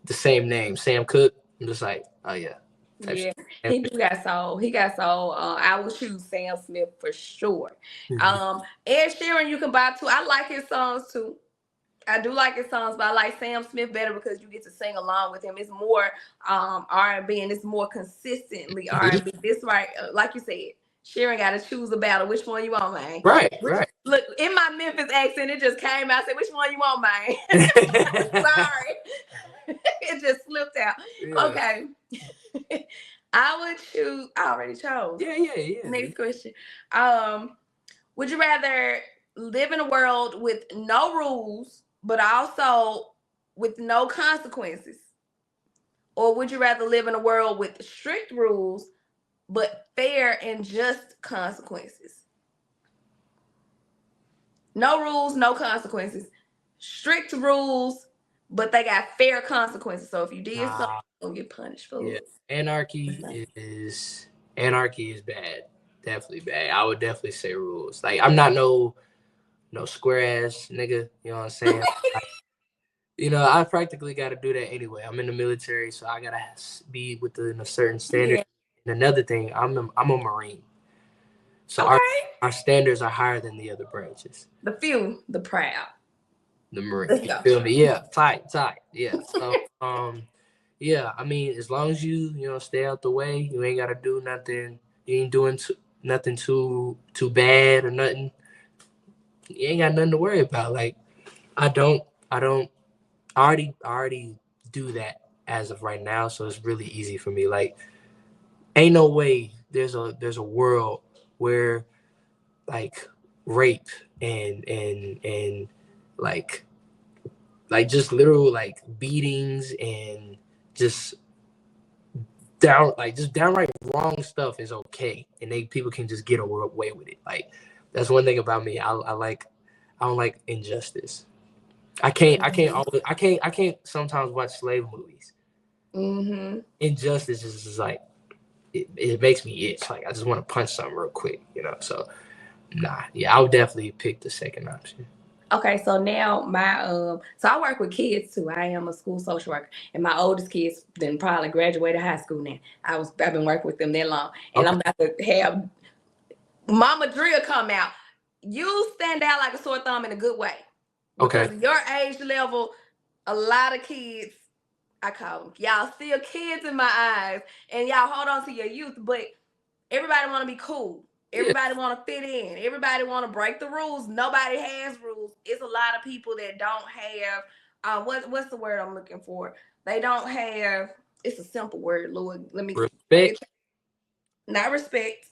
the same name, Sam Cooke. I'm just like, oh yeah. Yeah, he got soul. He got soul. I would choose Sam Smith for sure. Ed Sheeran, you can buy too. I like his songs too. I do like his songs, but I like Sam Smith better because you get to sing along with him. It's more R&B and it's more consistently R&B. This right, like you said, Sheeran got to choose a battle. Which one you want, man? Right. Look, in my Memphis accent, it just came out. I said, which one you want, man? Sorry. It just slipped out. Yeah. Okay. I would choose. I already chose. Yeah. Next question. Would you rather live in a world with no rules, but also with no consequences? Or would you rather live in a world with strict rules, but fair and just consequences? No rules, no consequences. Strict rules, but they got fair consequences. So if you did something, you'll get punished for it. Anarchy is bad. Definitely bad. I would definitely say rules. Like I'm not no square ass nigga. You know what I'm saying? I practically got to do that anyway. I'm in the military, so I gotta be within a certain standard. Yeah. And another thing, I'm a Marine, so our standards are higher than the other branches. The few, the proud. The Marine. You feel me? Yeah, tight. Yeah. So yeah, I mean, as long as you stay out the way, you ain't gotta do nothing. You ain't doing nothing too bad or nothing. You ain't got nothing to worry about. Like, I already do that as of right now, so it's really easy for me. Like, ain't no way there's a world where like rape and like just literal like beatings and just downright wrong stuff is okay, and people can just get away with it. Like that's one thing about me. I don't like injustice. I can't sometimes watch slave movies. Mm-hmm. Injustice is just like it makes me itch. Like I just want to punch something real quick, So nah, yeah, I would definitely pick the second option. Okay, so now so I work with kids too. I am a school social worker, and my oldest kids then probably graduated high school now. I've been working with them that long, and I'm about to have Mama Drea come out. You stand out like a sore thumb in a good way. Because your age level, a lot of kids, I call them, y'all still kids in my eyes, and y'all hold on to your youth, but everybody want to be cool. Everybody want to fit in. Everybody want to break the rules. Nobody has rules. It's a lot of people that don't have, what's the word I'm looking for? They don't have, it's a simple word, Lord. Let me. Respect. Not respect.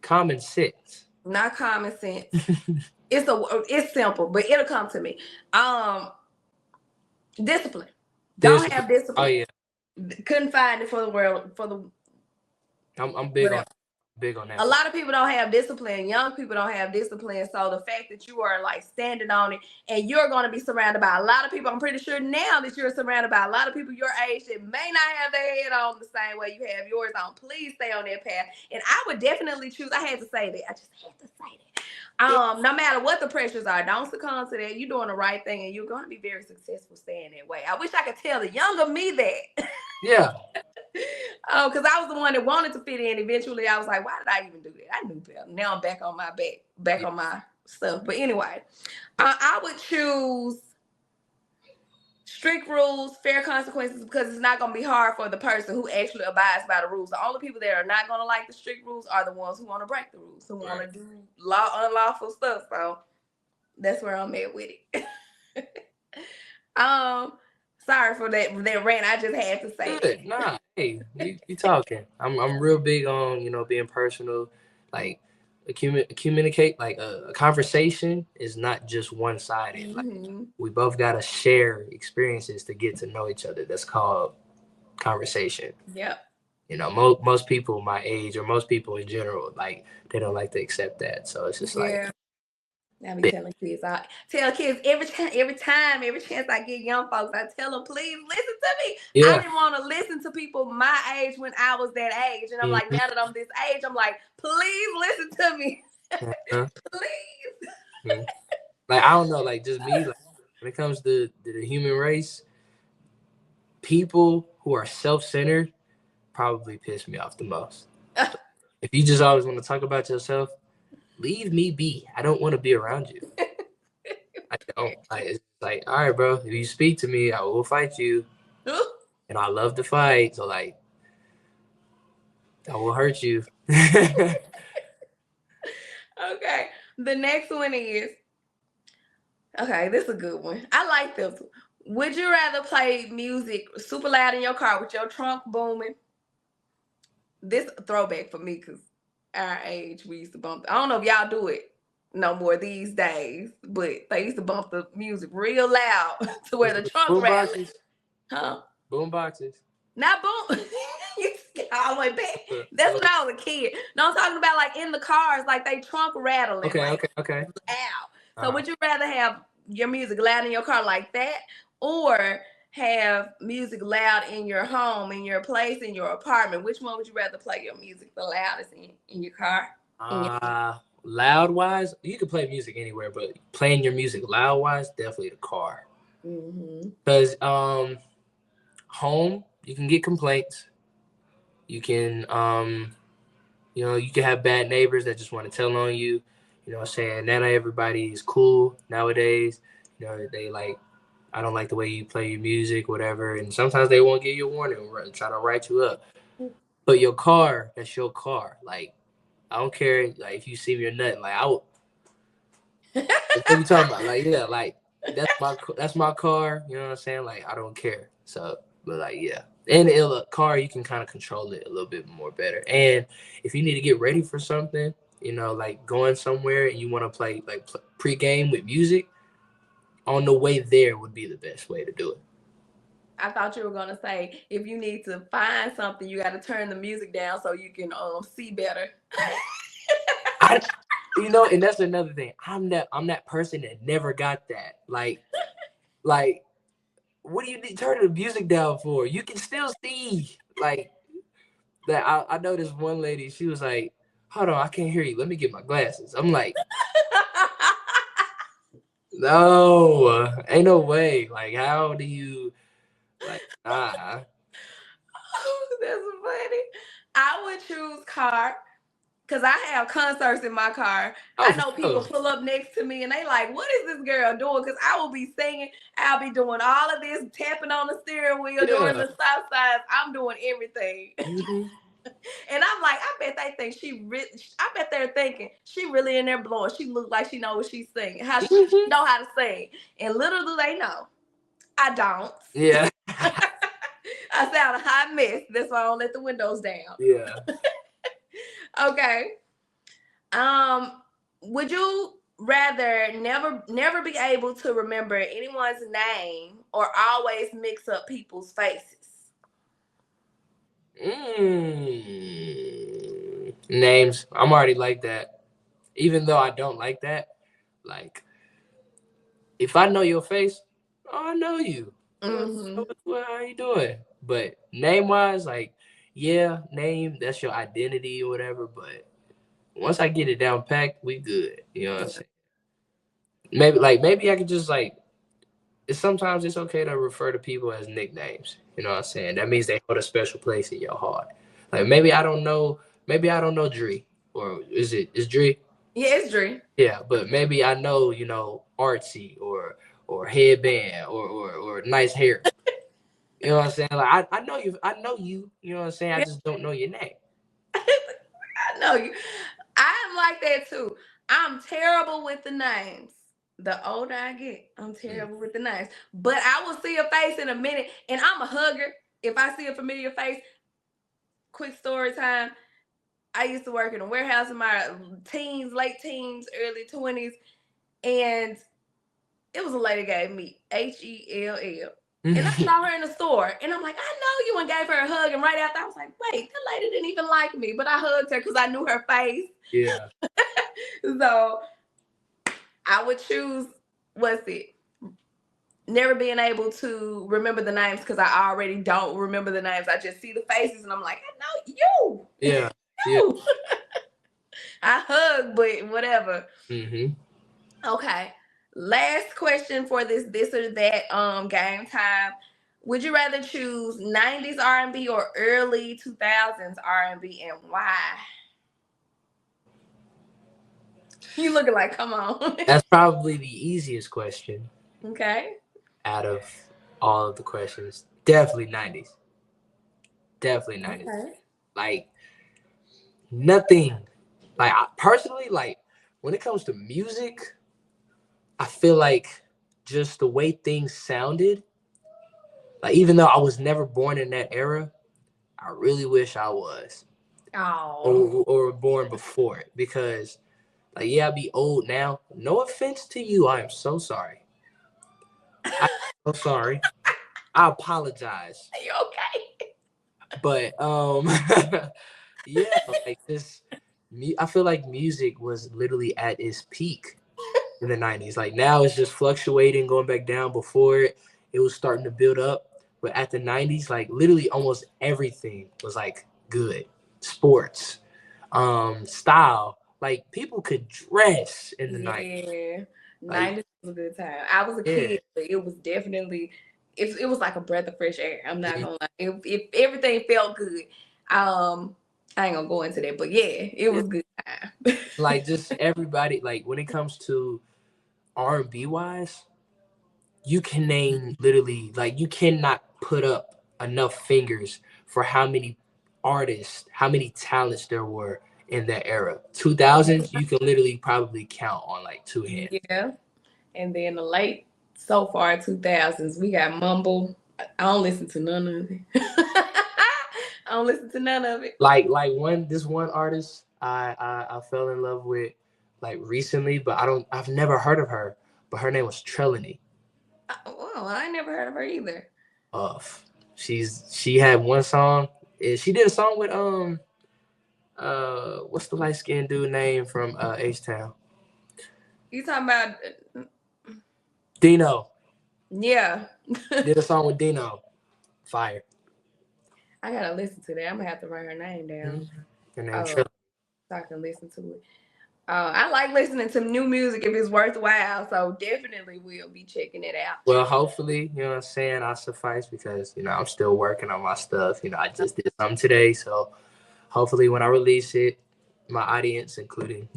Common sense. Not common sense. It's simple, but it'll come to me. Discipline. Don't have discipline. Oh yeah. Couldn't find it for the world. I'm big on that. A lot of people don't have discipline. Young people don't have discipline. So the fact that you are like standing on it, and you're going to be surrounded by a lot of people. I'm pretty sure now that you're surrounded by a lot of people your age that may not have their head on the same way you have yours on. Please stay on that path. And I would definitely choose. I had to say that. I just had to say that. No matter what the pressures are, don't succumb to that. You're doing the right thing, and you're going to be very successful staying that way. I wish I could tell the younger me that. Yeah. Because I was the one that wanted to fit in. Eventually, I was like, why did I even do that? I knew better. Now I'm back on my on my stuff. But anyway, I would choose strict rules, fair consequences, because it's not going to be hard for the person who actually abides by the rules. The only people that are not going to like the strict rules are the ones who want to break the rules, who want to do unlawful stuff. So that's where I'm at with it. Sorry for that rant. I just had to say it. Nah, hey, you talking. I'm real big on, being personal. Like, communicate, like a conversation is not just one-sided. Mm-hmm. Like, we both got to share experiences to get to know each other. That's called conversation. Yep. You know, most people my age, or most people in general, like, they don't like to accept that. So it's just like, Yeah. I be telling kids. I tell kids every chance I get young folks, I tell them, please listen to me. I yeah. didn't want to listen to people my age when I was that age. And I'm like, now that I'm this age, I'm like, please listen to me. Uh-huh. Please. Mhm. Like, I don't know, like, just me, like, when it comes to the human race, people who are self-centered probably piss me off the most. If you just always want to talk about yourself, leave me be. I don't want to be around you. I don't. Like, it's like, all right, bro, if you speak to me, I will fight you. And I love to fight, so, like, I will hurt you. Okay. The next one is, okay, this is a good one. I like this one. Would you rather play music super loud in your car with your trunk booming? This a throwback for me because our age, we used to bump. I don't know if y'all do it no more these days, but they used to bump the music real loud to where the trunk Boom rattling. boxes. Huh? Boom boxes. Not boom. You all the way back. That's when I was a kid. No, I'm talking about like in the cars, like they trunk rattling. Okay, like, okay. Loud. So would you rather have your music loud in your car like that, or have music loud in your home, in your place, in your apartment? Which one would you rather play your music the loudest in your car? Loud wise, you can play music anywhere, but playing your music loud wise, definitely the car. Because home, you can get complaints. You can you can have bad neighbors that just want to tell on you. You know what I'm saying? Not everybody is cool nowadays. You know, they like, I don't like the way you play your music, whatever. And sometimes they won't give you a warning, try to write you up. But your car, that's your car. Like, I don't care, like, if you see me or nothing. Like, I would. What you talking about? Like, yeah, like, that's my car. You know what I'm saying? Like, I don't care. So, but like, yeah. And a car, you can kind of control it a little bit more better. And if you need to get ready for something, you know, like going somewhere and you want to play like pre-game with music, on the way there would be the best way to do it. I thought you were gonna say if you need to find something, you got to turn the music down so you can see better. And that's another thing. I'm that person that never got that. Like, what do you need to turn the music down for? You can still see. Like, that. I know this one lady. She was like, "Hold on, I can't hear you. Let me get my glasses." I'm like, no, ain't no way. Like, how do you, like, nah. That's funny. I would choose car because I have concerts in my car. I know people pull up next to me and they like, what is this girl doing? Because I will be singing. I'll be doing all of this, tapping on the steering wheel, doing the stop signs. I'm doing everything. And I'm like, I bet they think I bet they're thinking she really in there blowing. She look like she know what she's singing. How she know how to sing. And little do they know, I don't. Yeah. I sound a hot mess. That's why I don't let the windows down. Yeah. Okay. Would you rather never be able to remember anyone's name or always mix up people's faces? Names. I'm already like that. Even though I don't like that, like, if I know your face, I know you. How are you doing? But name wise, like, yeah, name, that's your identity or whatever. But once I get it down packed, we good. You know what I'm saying? Maybe I could just like. Sometimes it's okay to refer to people as nicknames. You know what I'm saying? That means they hold a special place in your heart. Like, maybe I don't know Dre, or is Dre? Yeah, it's Dre. Yeah, but maybe I know, Artsy or Headband or Nice Hair. You know what I'm saying? Like, I know you. You know what I'm saying? I just don't know your name. I know you. I'm like that too. I'm terrible with the names. The older I get, I'm terrible with the names. But I will see a face in a minute, and I'm a hugger. If I see a familiar face, quick story time. I used to work in a warehouse in my teens, late teens, early 20s, and it was a lady gave me HELL. And I saw her in the store, and I'm like, I know you, and gave her a hug. And right after, I was like, wait, that lady didn't even like me, but I hugged her because I knew her face. Yeah. So I would choose, what's it? Never being able to remember the names because I already don't remember the names. I just see the faces, and I'm like, I know you. Yeah. You. I hug, but whatever. Mm-hmm. Okay. Last question for this or that game time. Would you rather choose 90s R&B or early 2000s R&B, and why? You looking like, come on. That's probably the easiest question Okay. out of all of the questions. Definitely 90s. Definitely 90s. Okay. Like nothing. Like personally, like when it comes to music, I feel like just the way things sounded, like even though I was never born in that era, I really wish I was. Oh. Or born before it, because like yeah, I'd be old now. No offense to you, I am so sorry. I'm so sorry. I apologize. Are you okay? But yeah, like this I feel like music was literally at its peak in the 90s. Like now it's just fluctuating, going back down. Before it was starting to build up. But at the 90s, like literally almost everything was like good. Sports, style. Like people could dress in the 90s. Yeah. Like 90s was a good time. I was a yeah. kid, but it was definitely, it was like a breath of fresh air. I'm not gonna lie. If everything felt good. I ain't gonna go into that, but yeah, it was good time. Like just everybody, like when it comes to R&B wise, you can name literally, like you cannot put up enough fingers for how many artists, how many talents there were in that era. 2000s, you can literally probably count on like two hands. Yeah. And then the late, so far 2000s, we got Mumble. I don't listen to none of it. I don't listen to none of it. Like this one artist I fell in love with like recently, but I've never heard of her, but her name was Trelawney. Well, I never heard of her either. She had one song. She did a song with what's the light skinned dude name from H-Town? You talking about Dino. Yeah. Did a song with Dino. Fire. I gotta listen to that. I'm gonna have to write her name down. Her name So I can listen to it. I like listening to new music if it's worthwhile, so definitely we'll be checking it out. Well, hopefully, you know what I'm saying, I suffice because, you know, I'm still working on my stuff. You know, I just did something today, so hopefully when I release it, my audience, including,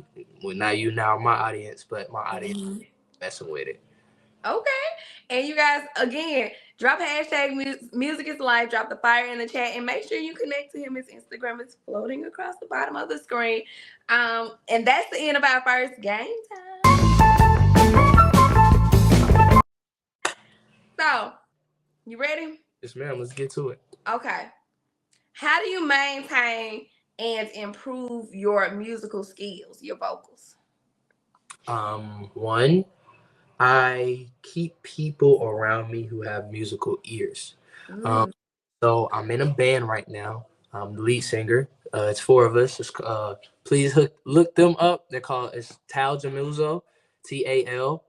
well, not you now, my audience, but my audience messing with it. Okay. And you guys, again, drop hashtag music is life, drop the fire in the chat, and make sure you connect to him. His Instagram is floating across the bottom of the screen. And that's the end of our first game time. So, you ready? Yes, ma'am. Let's get to it. Okay. How do you maintain and improve your musical skills, your vocals? One, I keep people around me who have musical ears. So I'm in a band right now. I'm the lead singer. It's four of us. Please look them up. It's Tal Jamuzo, TALJAMUZO.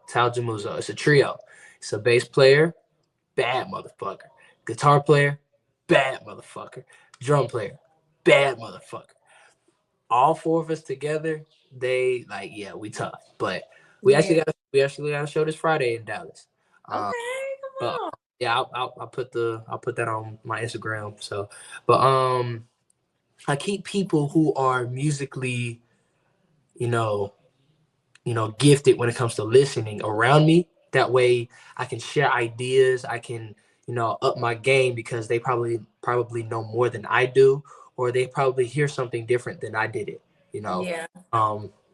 Tal Jamuzo. It's a trio. It's a bass player, bad motherfucker. Guitar player, bad motherfucker. Drum player, bad motherfucker. All four of us together, they like, yeah, we tough. But we actually got a show this Friday in Dallas. Okay, come on. Yeah, I'll put that on my Instagram. So, but I keep people who are musically, you know, gifted when it comes to listening around me. That way I can share ideas. I can, up my game because they probably know more than I do, or they probably hear something different than I did it, Yeah.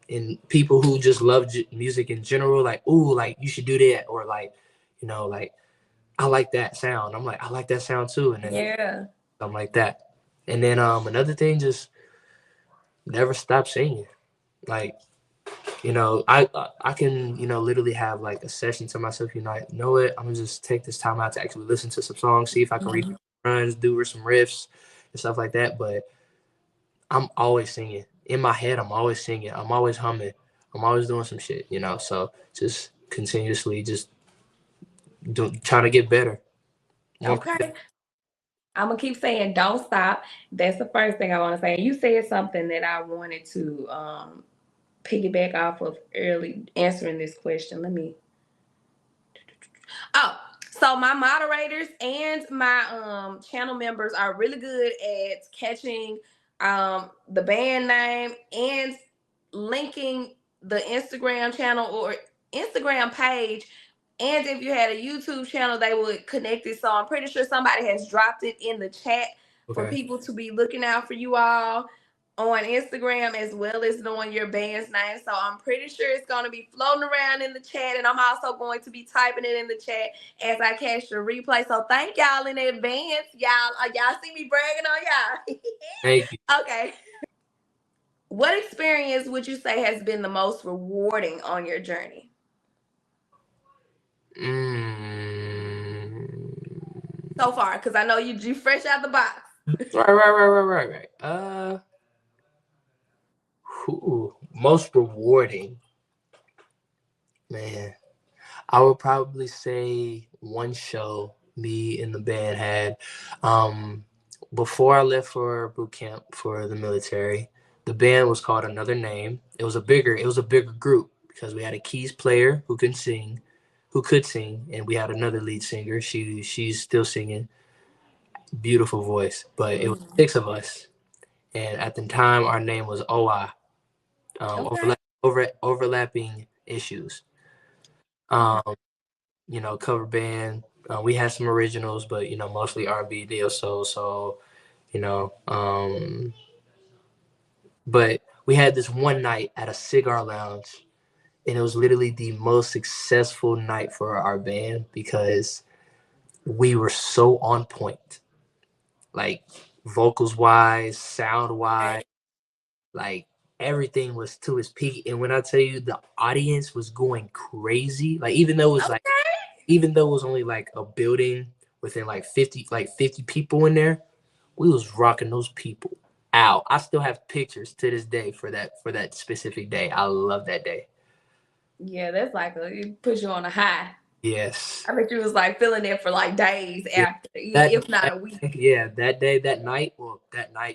And people who just love music in general, like, ooh, like you should do that. Or like, like, I like that sound. I'm like, I like that sound too. And then something like that. And then another thing, just never stop singing. Like you know, I can, you know, literally have like a session to myself. You know what? I'm gonna just take this time out to actually listen to some songs, see if I can read runs, do some riffs and stuff like that. But I'm always singing in my head. I'm always singing. I'm always humming. I'm always doing some shit. You know, so just continuously just trying to get better. Okay. I'm gonna keep saying don't stop. That's the first thing I want to say. You said something that I wanted to piggyback off of early answering this question. Let me. Oh, so my moderators and my channel members are really good at catching the band name and linking the Instagram channel or Instagram page. And if you had a YouTube channel, they would connect it. So I'm pretty sure somebody has dropped it in the chat for people to be looking out for you all on Instagram, as well as knowing your band's name. So I'm pretty sure it's going to be floating around in the chat. And I'm also going to be typing it in the chat as I catch the replay. So thank y'all in advance. Y'all see me bragging on y'all. Thank you. Okay. What experience would you say has been the most rewarding on your journey? So far, because I know you fresh out the box. Right. Most rewarding, man. I would probably say one show me and the band had. Before I left for boot camp for the military, the band was called Another Name. It was a bigger group because we had a keys player who could sing, and we had another lead singer. She's still singing, beautiful voice. But it was 6 of us, and at the time our name was OI, overlapping issues. You know, cover band. We had some originals, but you know, mostly R&B, neo soul. So, you know, but we had this one night at a cigar lounge, and it was literally the most successful night for our band because we were so on point, like vocals wise, sound wise, like everything was to its peak. And when I tell you the audience was going crazy, like even though it was only like a building within like 50 people in there, we was rocking those people out. I still have pictures to this day for that specific day. I love that day. Yeah, that's like it puts you on a high. Yes. I bet you was like feeling it for like days after, if not a week. Yeah, that night,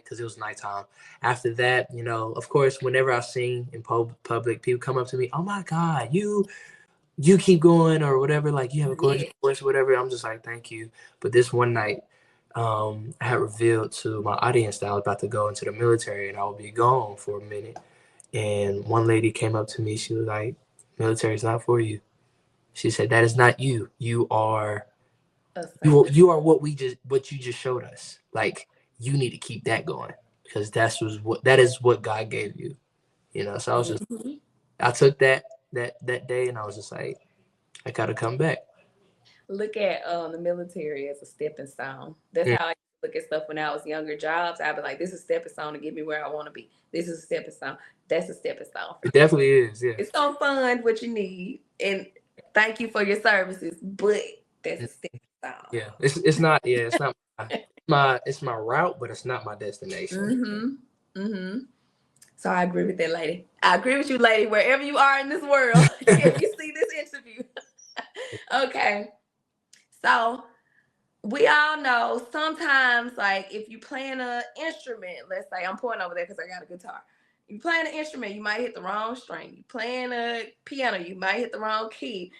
because it was nighttime. After that, you know, of course, whenever I sing in public, people come up to me, oh my God, you keep going or whatever, like you have a gorgeous voice or whatever. I'm just like, thank you. But this one night, I had revealed to my audience that I was about to go into the military and I would be gone for a minute. And one lady came up to me. She was like, military is not for you. She said, that is not you. You are what you just showed us. Like, you need to keep that going because that is what God gave you. You know, so I was just, I took that day and I was just like, I gotta come back. Look at the military as a stepping stone. That's how I look at stuff when I was younger. Jobs, I'd be like, this is a stepping stone to get me where I want to be. This is a stepping stone. That's a stepping stone. It definitely is, yeah. It's gonna fund what you need, and thank you for your services, but that's a stepping stone. Yeah, it's not. Yeah, it's not it's my route, but it's not my destination. So I agree with that lady. I agree with you, lady, wherever you are in this world, if you see this interview. Okay. So we all know sometimes, like if you playing an instrument, let's say I'm pointing over there because I got a guitar. You playing an instrument, you might hit the wrong string. You playing a piano, you might hit the wrong key.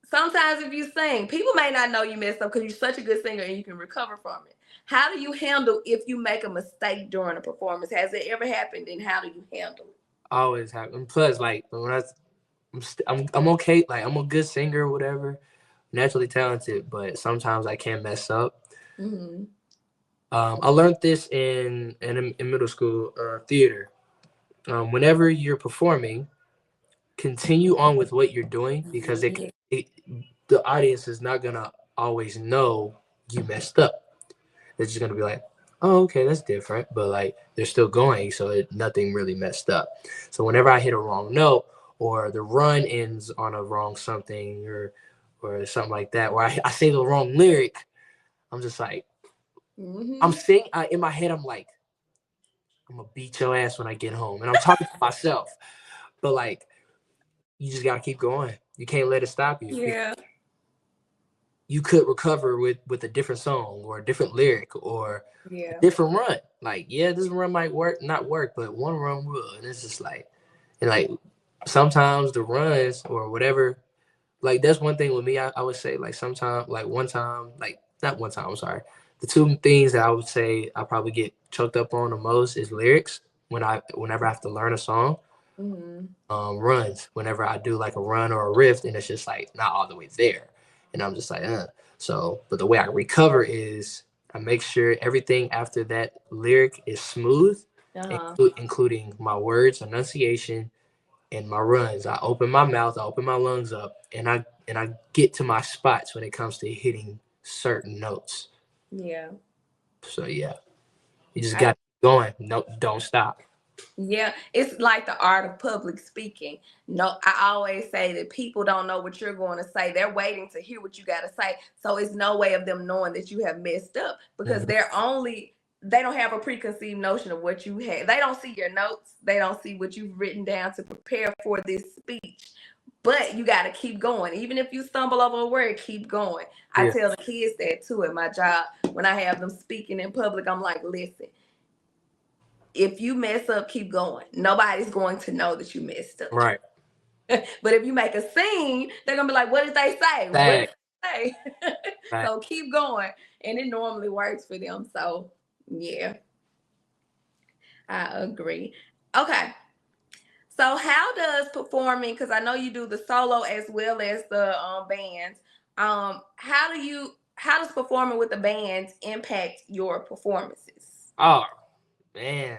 Sometimes if you sing, people may not know you messed up because you're such a good singer and you can recover from it. How do you handle if you make a mistake during a performance? Has it ever happened, and how do you handle it? Always happen. Plus, like when I'm okay. Like I'm a good singer or whatever, naturally talented, but sometimes I can mess up. I learned this in middle school theater. Whenever you're performing, continue on with what you're doing because the audience is not gonna always know you messed up. They're just gonna be like, oh, okay, that's different, but like they're still going, so nothing really messed up. So whenever I hit a wrong note or the run ends on a wrong something or something like that, or I say the wrong lyric, I'm just like, I'm saying in my head, I'm like, I'm gonna beat your ass when I get home, and I'm talking to myself, but like, you just gotta keep going. You can't let it stop you. Yeah. You could recover with a different song or a different lyric or a Yeah. different run. Like, yeah, this run might not work, but one run will. And it's just like, and like sometimes the runs or whatever, like that's one thing with me. I would say like sometimes, like one time, like not one time, I'm sorry. The two things that I would say I probably get choked up on the most is lyrics whenever I have to learn a song. Runs whenever I do like a run or a riff, and it's just like not all the way there, and I'm just like, So, but the way I recover is I make sure everything after that lyric is smooth, including my words, enunciation, and my runs. I open my mouth, I open my lungs up, and I get to my spots when it comes to hitting certain notes. Yeah. So yeah, you just got going. No, don't stop. Yeah, it's like the art of public speaking. No, I always say that people don't know what you're going to say. They're waiting to hear what you got to say. So it's no way of them knowing that you have messed up because they don't have a preconceived notion of what you had. They don't see your notes. They don't see what you've written down to prepare for this speech. But you got to keep going. Even if you stumble over a word, keep going. I tell the kids that too at my job. When I have them speaking in public, I'm like, listen, if you mess up, keep going. Nobody's going to know that you messed up. Right. But if you make a scene, they're going to be like, what did they say? What did they say? So keep going. And it normally works for them. So, yeah, I agree. Okay. So how does performing, because I know you do the solo as well as the bands, how does performing with the bands impact your performances? Oh, man,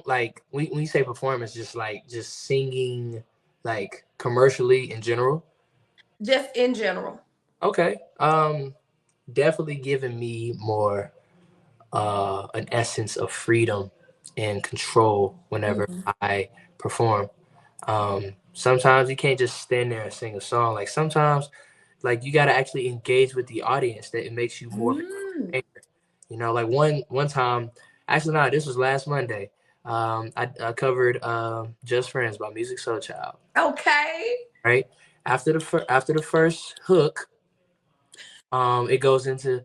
like when you say performance, just singing, like commercially in general. Just in general. Okay. Definitely giving me more an essence of freedom and control whenever I perform. Sometimes you can't just stand there and sing a song. Like sometimes, like you got to actually engage with the audience. That it makes you more. You know, like one time, actually, no, this was last Monday. I covered "Just Friends" by Music Soul Child. Okay. Right after the first hook, it goes into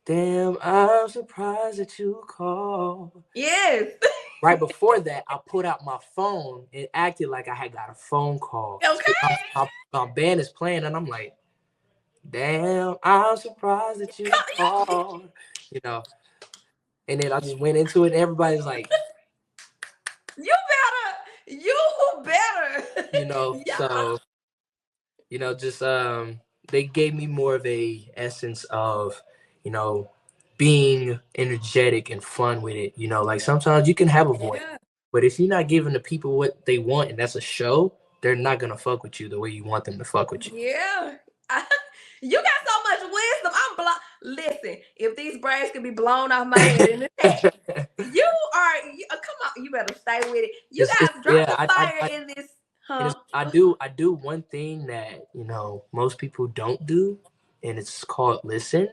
"Damn, I'm surprised that you called." Yes. Right before that, I put out my phone and acted like I had got a phone call. Okay. So my band is playing, and I'm like, "Damn, I'm surprised that you called." You know. And then I just went into it, and everybody's like, You better. you know, so, you know, just they gave me more of a essence of, you know, being energetic and fun with it. You know, like sometimes you can have a voice, but if you're not giving the people what they want and that's a show, they're not gonna fuck with you the way you want them to fuck with you. Yeah. You got so much wisdom. Listen, if these braids could be blown off my head in this head, come on, you better stay with it. You guys drop the fire in this. I do one thing that, you know, most people don't do, and it's called listen.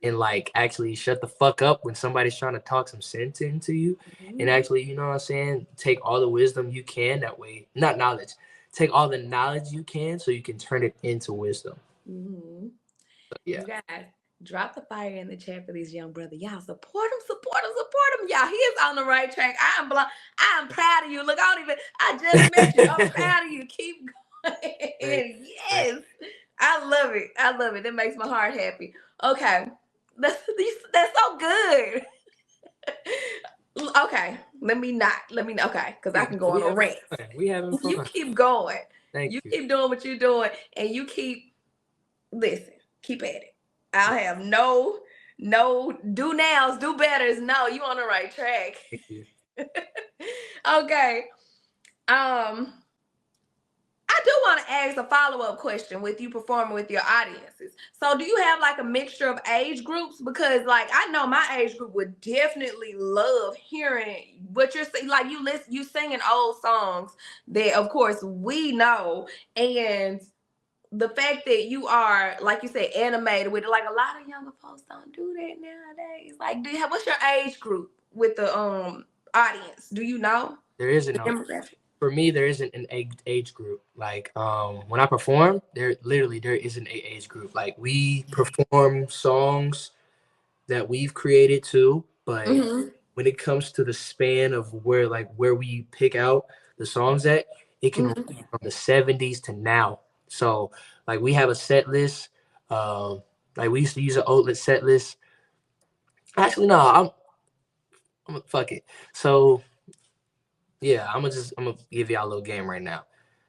And like actually shut the fuck up when somebody's trying to talk some sense into you, and actually, you know what I'm saying, take all the wisdom you can, that way, not knowledge, take all the knowledge you can so you can turn it into wisdom. So, yeah. You guys drop the fire in the chat for these young brothers. Y'all support him. Y'all, he is on the right track. I am proud of you. Look, I just met you. I'm proud of you. Keep going. Yes. I love it. That makes my heart happy. Okay. That's so good. Okay. Okay. Because I can go on a rant. We having fun. You keep going. Thank you. Keep doing what you're doing. And you keep at it. I'll have no do nows, do betters. No, you on the right track. Thank you. Okay. I do want to ask a follow-up question with you performing with your audiences. So do you have like a mixture of age groups? Because like I know my age group would definitely love hearing what you're saying. Like you singing old songs that of course we know, and the fact that you are, like you said, animated with it, like a lot of younger folks don't do that nowadays. Like, what's your age group with the audience? Do you know? There isn't no, for me, there isn't an age group. Like when I perform, there isn't an age group. Like we perform songs that we've created too, but when it comes to the span of where we pick out the songs at, it can range from the 70s to now. So like we have a set list. Like we used to use an old set list. Actually, no, I'm fuck it. So yeah, I'm gonna give y'all a little game right now.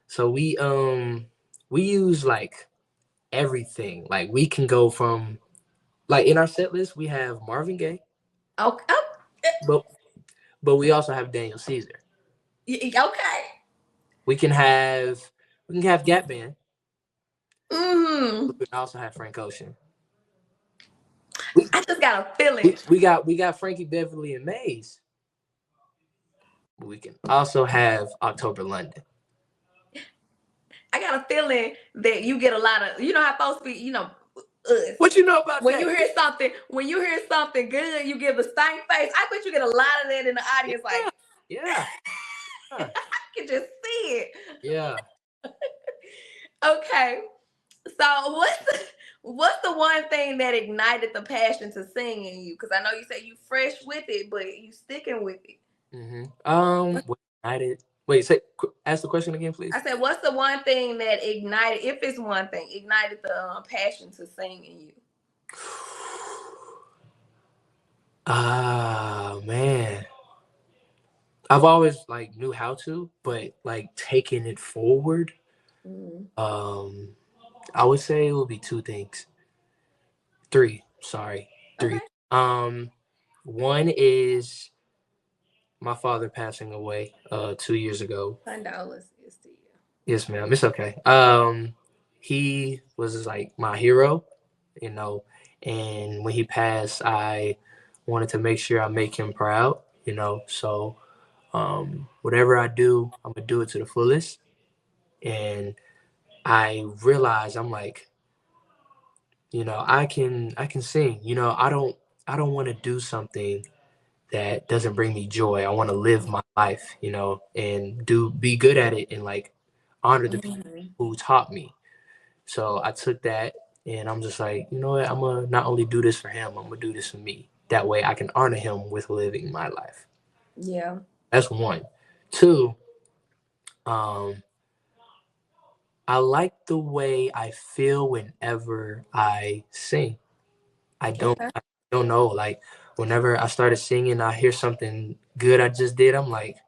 So we use like everything. Like we can go from like in our set list we have Marvin Gaye. Okay. But we also have Daniel Caesar. Okay. We can have Gap Band. Mm-hmm. We can also have Frank Ocean. I just got a feeling. We got Frankie Beverly and Maze. We can also have October London. I got a feeling that you get a lot of, you know how folks be, you know, us. What you know about when that? you hear something good, you give the stank face. I bet you get a lot of that in the audience. Yeah. Like, Yeah. I can just see it. Yeah. Okay. So what's the one thing that ignited the passion to sing in you? Because I know you say you fresh with it, but you sticking with it. What ignited? Wait, ask the question again, please. I said, what's the one thing that ignited, if it's one thing, ignited the passion to sing in you? Ah, man. I've always like knew how to, but like taking it forward, I would say it would be two things. Three. Okay. One is my father passing away 2 years ago. Condolences to you. Yes, ma'am. It's okay. He was like my hero, you know, and when he passed, I wanted to make sure I make him proud, you know. So whatever I do, I'm gonna do it to the fullest. And I realized I'm like, you know, I can sing. You know, I don't want to do something that doesn't bring me joy. I want to live my life, you know, and be good at it and like honor the people who taught me. So I took that and I'm just like, you know what, I'm gonna not only do this for him, I'm gonna do this for me. That way I can honor him with living my life. Yeah. That's one. Two, I like the way I feel whenever I sing. I don't know. Like whenever I started singing, I hear something good I just did. I'm like,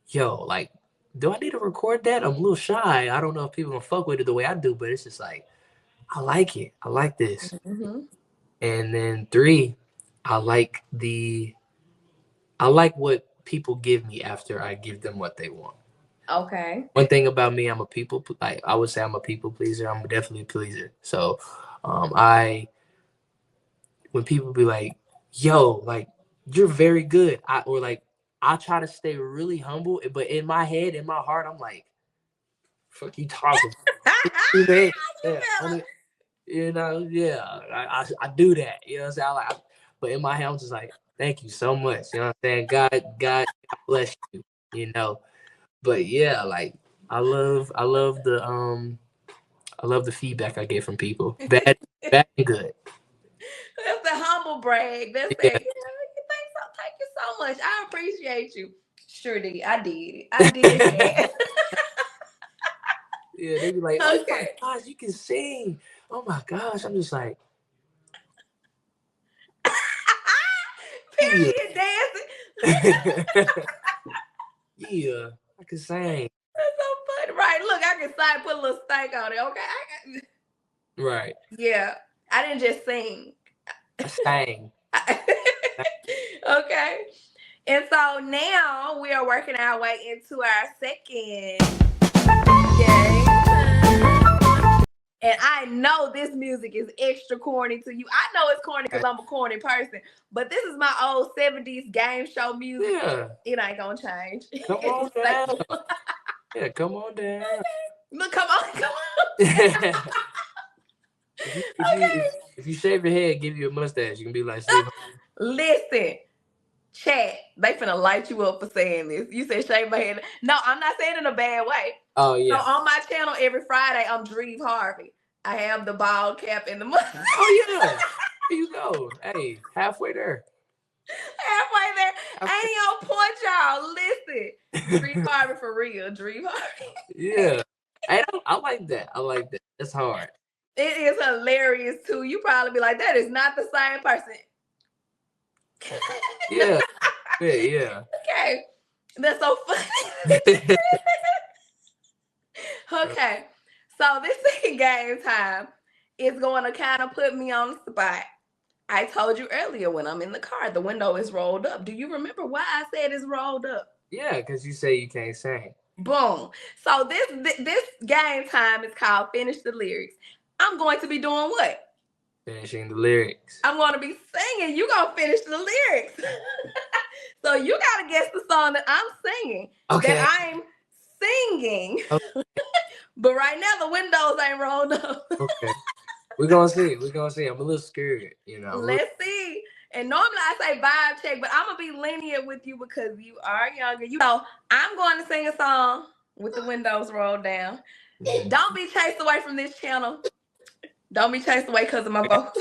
yo, like, do I need to record that? I'm a little shy. I don't know if people gonna fuck with it the way I do, but it's just like, I like it. I like this. And then three, I like what people give me after I give them what they want. Okay. One thing about me, I would say I'm a people pleaser. I'm definitely a pleaser. So, when people be like, yo, like, you're very good. I try to stay really humble, but in my head, in my heart, I'm like, fuck you talking. You know, yeah, I do that. You know what I'm saying? But in my head, I'm just like, thank you so much. You know what I'm saying? God bless you, you know. But yeah, like I love the feedback I get from people. Bad and good. That's the humble brag. That's Yeah. that. Thank you so much. I appreciate you. Sure did. I did it. I did it. Yeah, they be like, oh Okay. my gosh, you can sing. Oh my gosh. I'm just like, Period dancing. yeah, I can sing. That's so funny. Right. Look, I can sign, put a little stank on it. Okay. Right. Yeah. I didn't just sing. I sang. Okay. And so now we are working our way into our second And I know this music is extra corny to you. I know it's corny because I'm a corny person, but this is my old 70s game show music. Yeah. It ain't gonna change. Come on down. Yeah, come on down. Look, come on. If you shave your head, give you a mustache, you can be like, Steve. Listen, chat, they finna light you up for saying this. You said shave my head. No, I'm not saying it in a bad way. Oh, yeah. So on my channel every Friday, I'm DreViews Harvey. I have the bald cap and the mustache. Oh, yeah. There you go. Hey, halfway there. Halfway there. Ain't on point, y'all. Listen. DreViews Harvey for real. DreViews Harvey. Yeah. Hey, I like that. I like that. That's hard. It is hilarious, too. You probably be like, that is not the same person. Yeah. Yeah. Okay. That's so funny. Okay. So this game time is going to kind of put me on the spot. I told you earlier when I'm in the car, the window is rolled up. Do you remember why I said it's rolled up? Yeah, because you say you can't sing. Boom. So this game time is called Finish the Lyrics. I'm going to be doing what? Finishing the lyrics. I'm going to be singing. You going to finish the lyrics. So you got to guess the song that I'm singing. Okay. That I'm singing. Okay. But right now the windows ain't rolled up. Okay. We're going to see. We're going to see. I'm a little scared, you know. Let's see. And normally I say vibe check, but I'm going to be lenient with you because you are younger. You know, I'm going to sing a song with the windows rolled down. Don't be chased away from this channel. Don't be chased away because of my voice.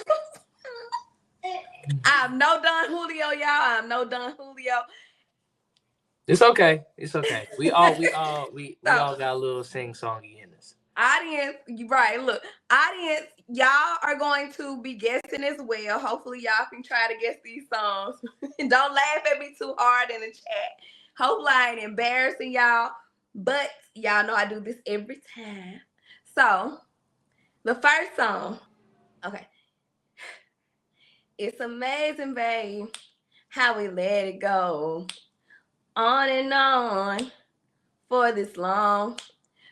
I'm no Don Hulio, y'all. I'm no Don Julio. It's okay. It's okay. We all got a little sing-songy in us. Audience, right? Look, audience, y'all are going to be guessing as well. Hopefully, y'all can try to guess these songs. Don't laugh at me too hard in the chat. Hopefully, I ain't embarrassing y'all. But y'all know I do this every time. So, the first song, okay. It's amazing, babe, how we let it go. On and on for this long.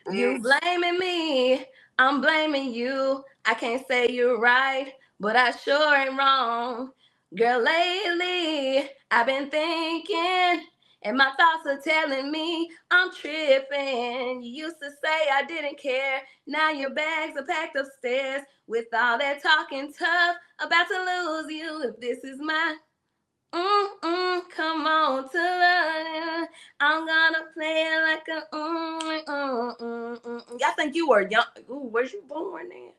You blaming me, I'm blaming you. I can't say you're right, but I sure am wrong. Girl, lately I've been thinking, and my thoughts are telling me I'm tripping. You used to say I didn't care. Now your bags are packed upstairs with all that talking tough. About to lose you if this is my come on to love. I'm gonna play it like a Y'all think you were young? Ooh, where's you born then?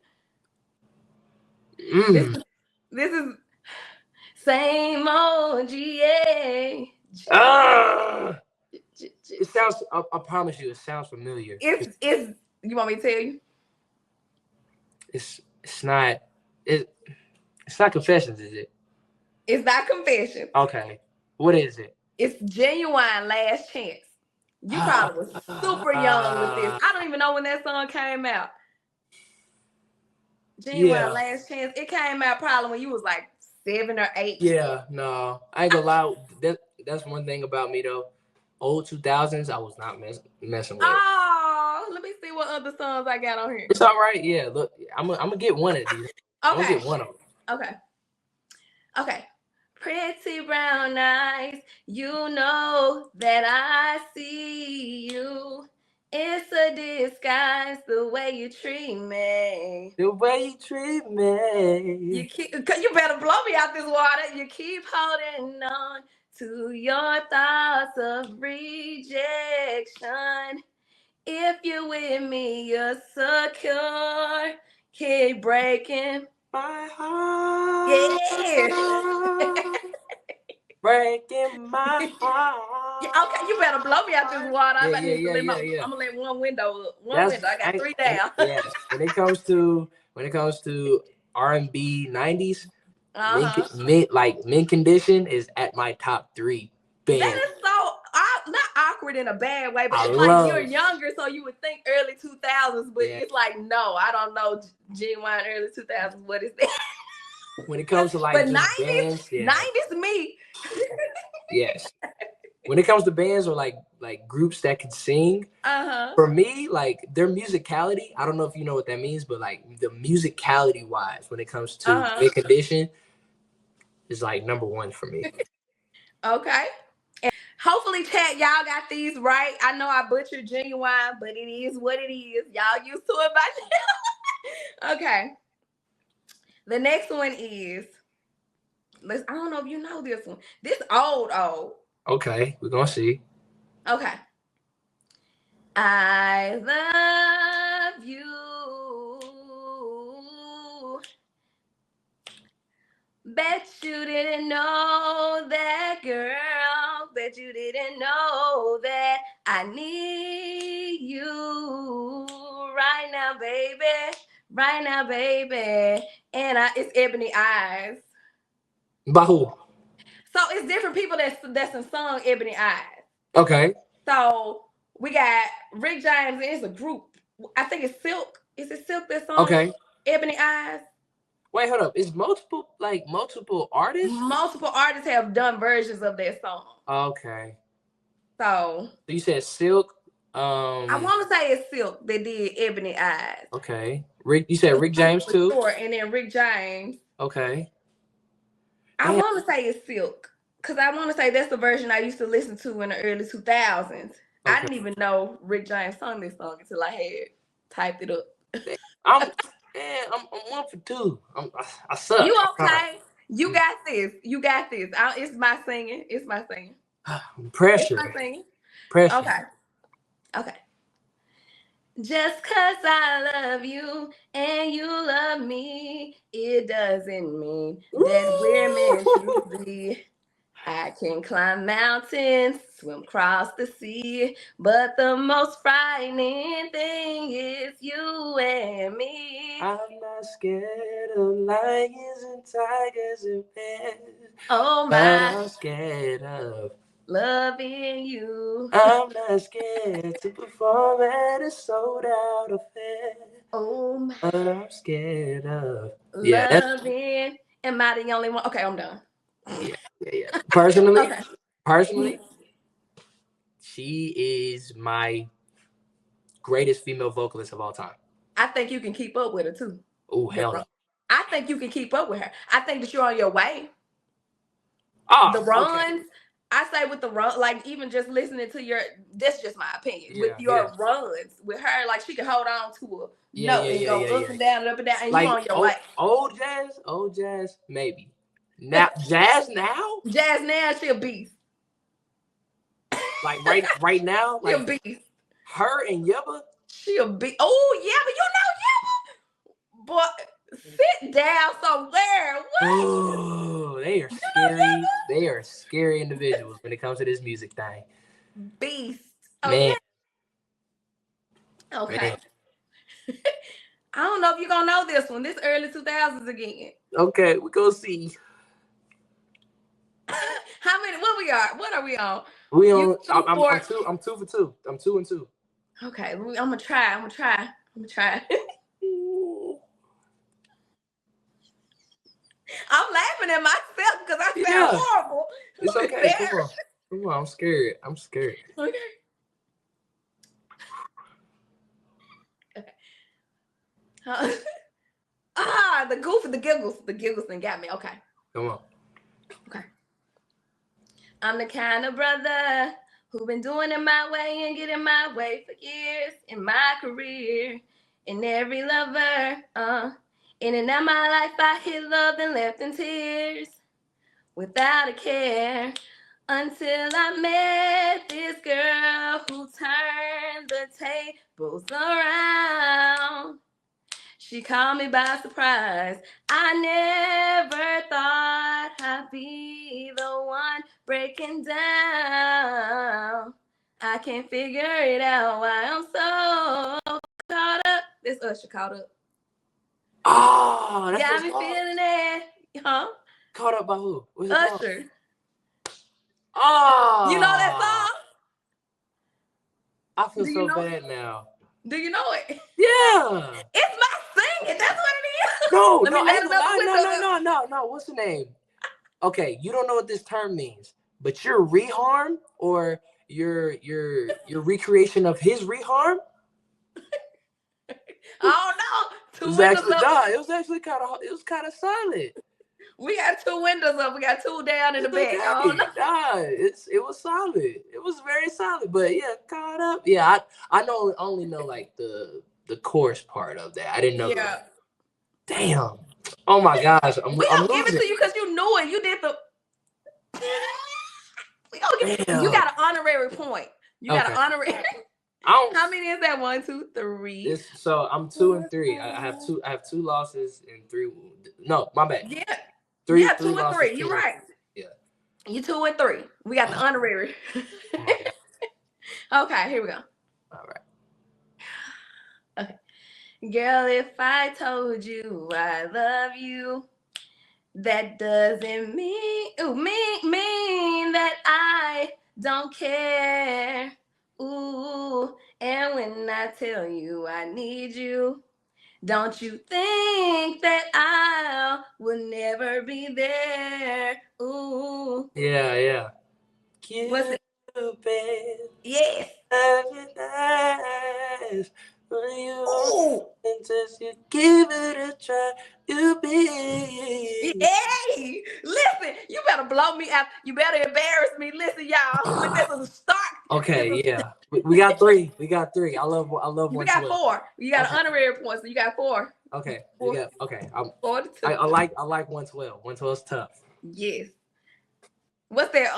This is same old GA. It sounds. I promise you, it sounds familiar. It's. You want me to tell you? It's not. It's not Confessions, is it? It's not Confessions. Okay. What is it? It's Genuine Last Chance. You probably was super young with this. I don't even know when that song came out. Genuine Last Chance. It came out probably when you was like 7 or 8. Yeah, no. I ain't gonna lie. That's one thing about me though. Old 2000s, I was not messing with. Oh, let me see what other songs I got on here. It's all right. Yeah, look, I'm gonna get one of these. Okay. I'm gonna get one of them. Okay. Pretty brown eyes, you know that I see you. It's a disguise the way you treat me. The way you treat me. You better blow me out this water. You keep holding on to your thoughts of rejection. If you're with me, you're secure. Keep breaking my heart. Yeah. Breaking my heart. Okay, you better blow me out this water. I'm gonna let one window up. Window. I got 3 down. Yeah. When it comes to R&B 90s, Mint Condition is at my top 3 bands. That is so not awkward in a bad way, but it's like you're younger, so you would think early 2000s, but it's like, no, I don't know genuine early 2000s. What is that? When it comes to like but 90s, bands, 90s me. Yes. when it comes to bands or like groups that can sing, for me, like their musicality, I don't know if you know what that means, but like the musicality wise, when it comes to Mint Condition, is like number one for me. Okay. And hopefully, chat, y'all got these right. I know I butchered Genuine, but it is what it is. Y'all used to it by now. Okay. The next one is, I don't know if you know this one. This old. Okay, we're gonna see. Okay. I love you. Bet you didn't know that, girl. Bet you didn't know that I need you right now, baby. Right now, baby. And it's Ebony Eyes. By who? So it's different people that's sung Ebony Eyes. Okay. So we got Rick James, and it's a group. I think it's Silk. Is it Silk that song? Okay. Ebony Eyes. Wait, hold up. Is multiple artists? Multiple artists have done versions of that song. Okay. So you said Silk. I want to say it's Silk that did Ebony Eyes. Okay. You said Rick James too? Sure, and then Rick James. Okay. I want to say it's Silk. Because I want to say that's the version I used to listen to in the early 2000s. Okay. I didn't even know Rick James sung this song until I had typed it up. I'm 1 for 2. I suck. You okay? You got this. You got this. It's my singing. It's my singing. Pressure. It's my singing. Pressure. Okay. Just 'cause I love you and you love me, it doesn't mean that we're meant to be. I can climb mountains, swim across the sea, but the most frightening thing is you and me. I'm not scared of lions and tigers and bears. Oh my. But I'm scared of loving you. I'm not scared to perform at a sold out affair. Oh my. But I'm scared of loving. Am I the only one? Okay, I'm done. Yeah. Personally, Okay. She is my greatest female vocalist of all time. I think you can keep up with her too. Oh, hell no. I think you can keep up with her. I think that you're on your way. Oh, the runs, okay. I say with the run, like even just listening to that's just my opinion. With your runs, with her, like she can hold on to a note and go up and down and up and down, and like, you on your way. Old jazz, maybe. Now, jazz now, she a beast. Like right now, she like a beast. Her and Yebba, she a beast. Oh yeah, but you know Yebba, boy, sit down somewhere. What? Oh, they are scary. They are scary individuals when it comes to this music thing. Beast, man. Okay. Man. I don't know if you're gonna know this one. This early 2000s again. Okay, we go see. How many? What are we on? We on. I'm 2 for 2. I'm 2 and 2. Okay, I'm gonna try. I'm laughing at myself because I feel horrible. It's okay. Come on. I'm scared. Okay. The giggles thing got me. Okay. Come on. Okay. I'm the kind of brother who been doing it my way and getting my way for years in my career. And every lover, in and out my life, I hit love and left in tears without a care. Until I met this girl who turned the tables around. She caught me by surprise. I never thought I'd be the one breaking down. I can't figure it out why I'm so caught up. This Usher caught up. Oh, that's got me feeling it. Huh? Caught up by who? What's it Usher. Called? Oh. You know that song? I feel so bad now. Do you know it? Yeah. It's my singing. That's what it is. No. What's the name? Okay, you don't know what this term means. but your reharm or your recreation of his reharm. Oh no, two windows up. It was actually kind of solid. We got two windows up. We got two down in the back. Okay. Oh no. Nah, it was solid. It was very solid. But yeah, caught up. Yeah, I only know like the chorus part of that. I didn't know. Yeah. Damn. Oh my gosh. I'm We don't give it losing. to you because you knew it. You did the. We don't give. Damn. You got an honorary point. You got an honorary. How many is that? 1, 2, 3. So I'm 2 and 3. I have two losses and 3. No, my bad. Yeah. 3. Yeah, 2 3 and losses, 3. You're right. Yeah. You 2 and 3. We got the honorary. Okay, here we go. All right. Okay. Girl, if I told you I love you, that doesn't mean that I don't care. Ooh, and when I tell you I need you, don't you think that I will never be there? Ooh. Yeah. What's it? Yes. Ooh. And just you give it a try, you be. Hey, listen, you better blow me out. You better embarrass me. Listen, y'all. This is a start. Okay, yeah. We got 3. We got 3. I love We got 4. You got an honorary point, so you got 4. Okay. 4. We got okay. 4 to 2. I like 112. 112 is tough. Yes. What's that?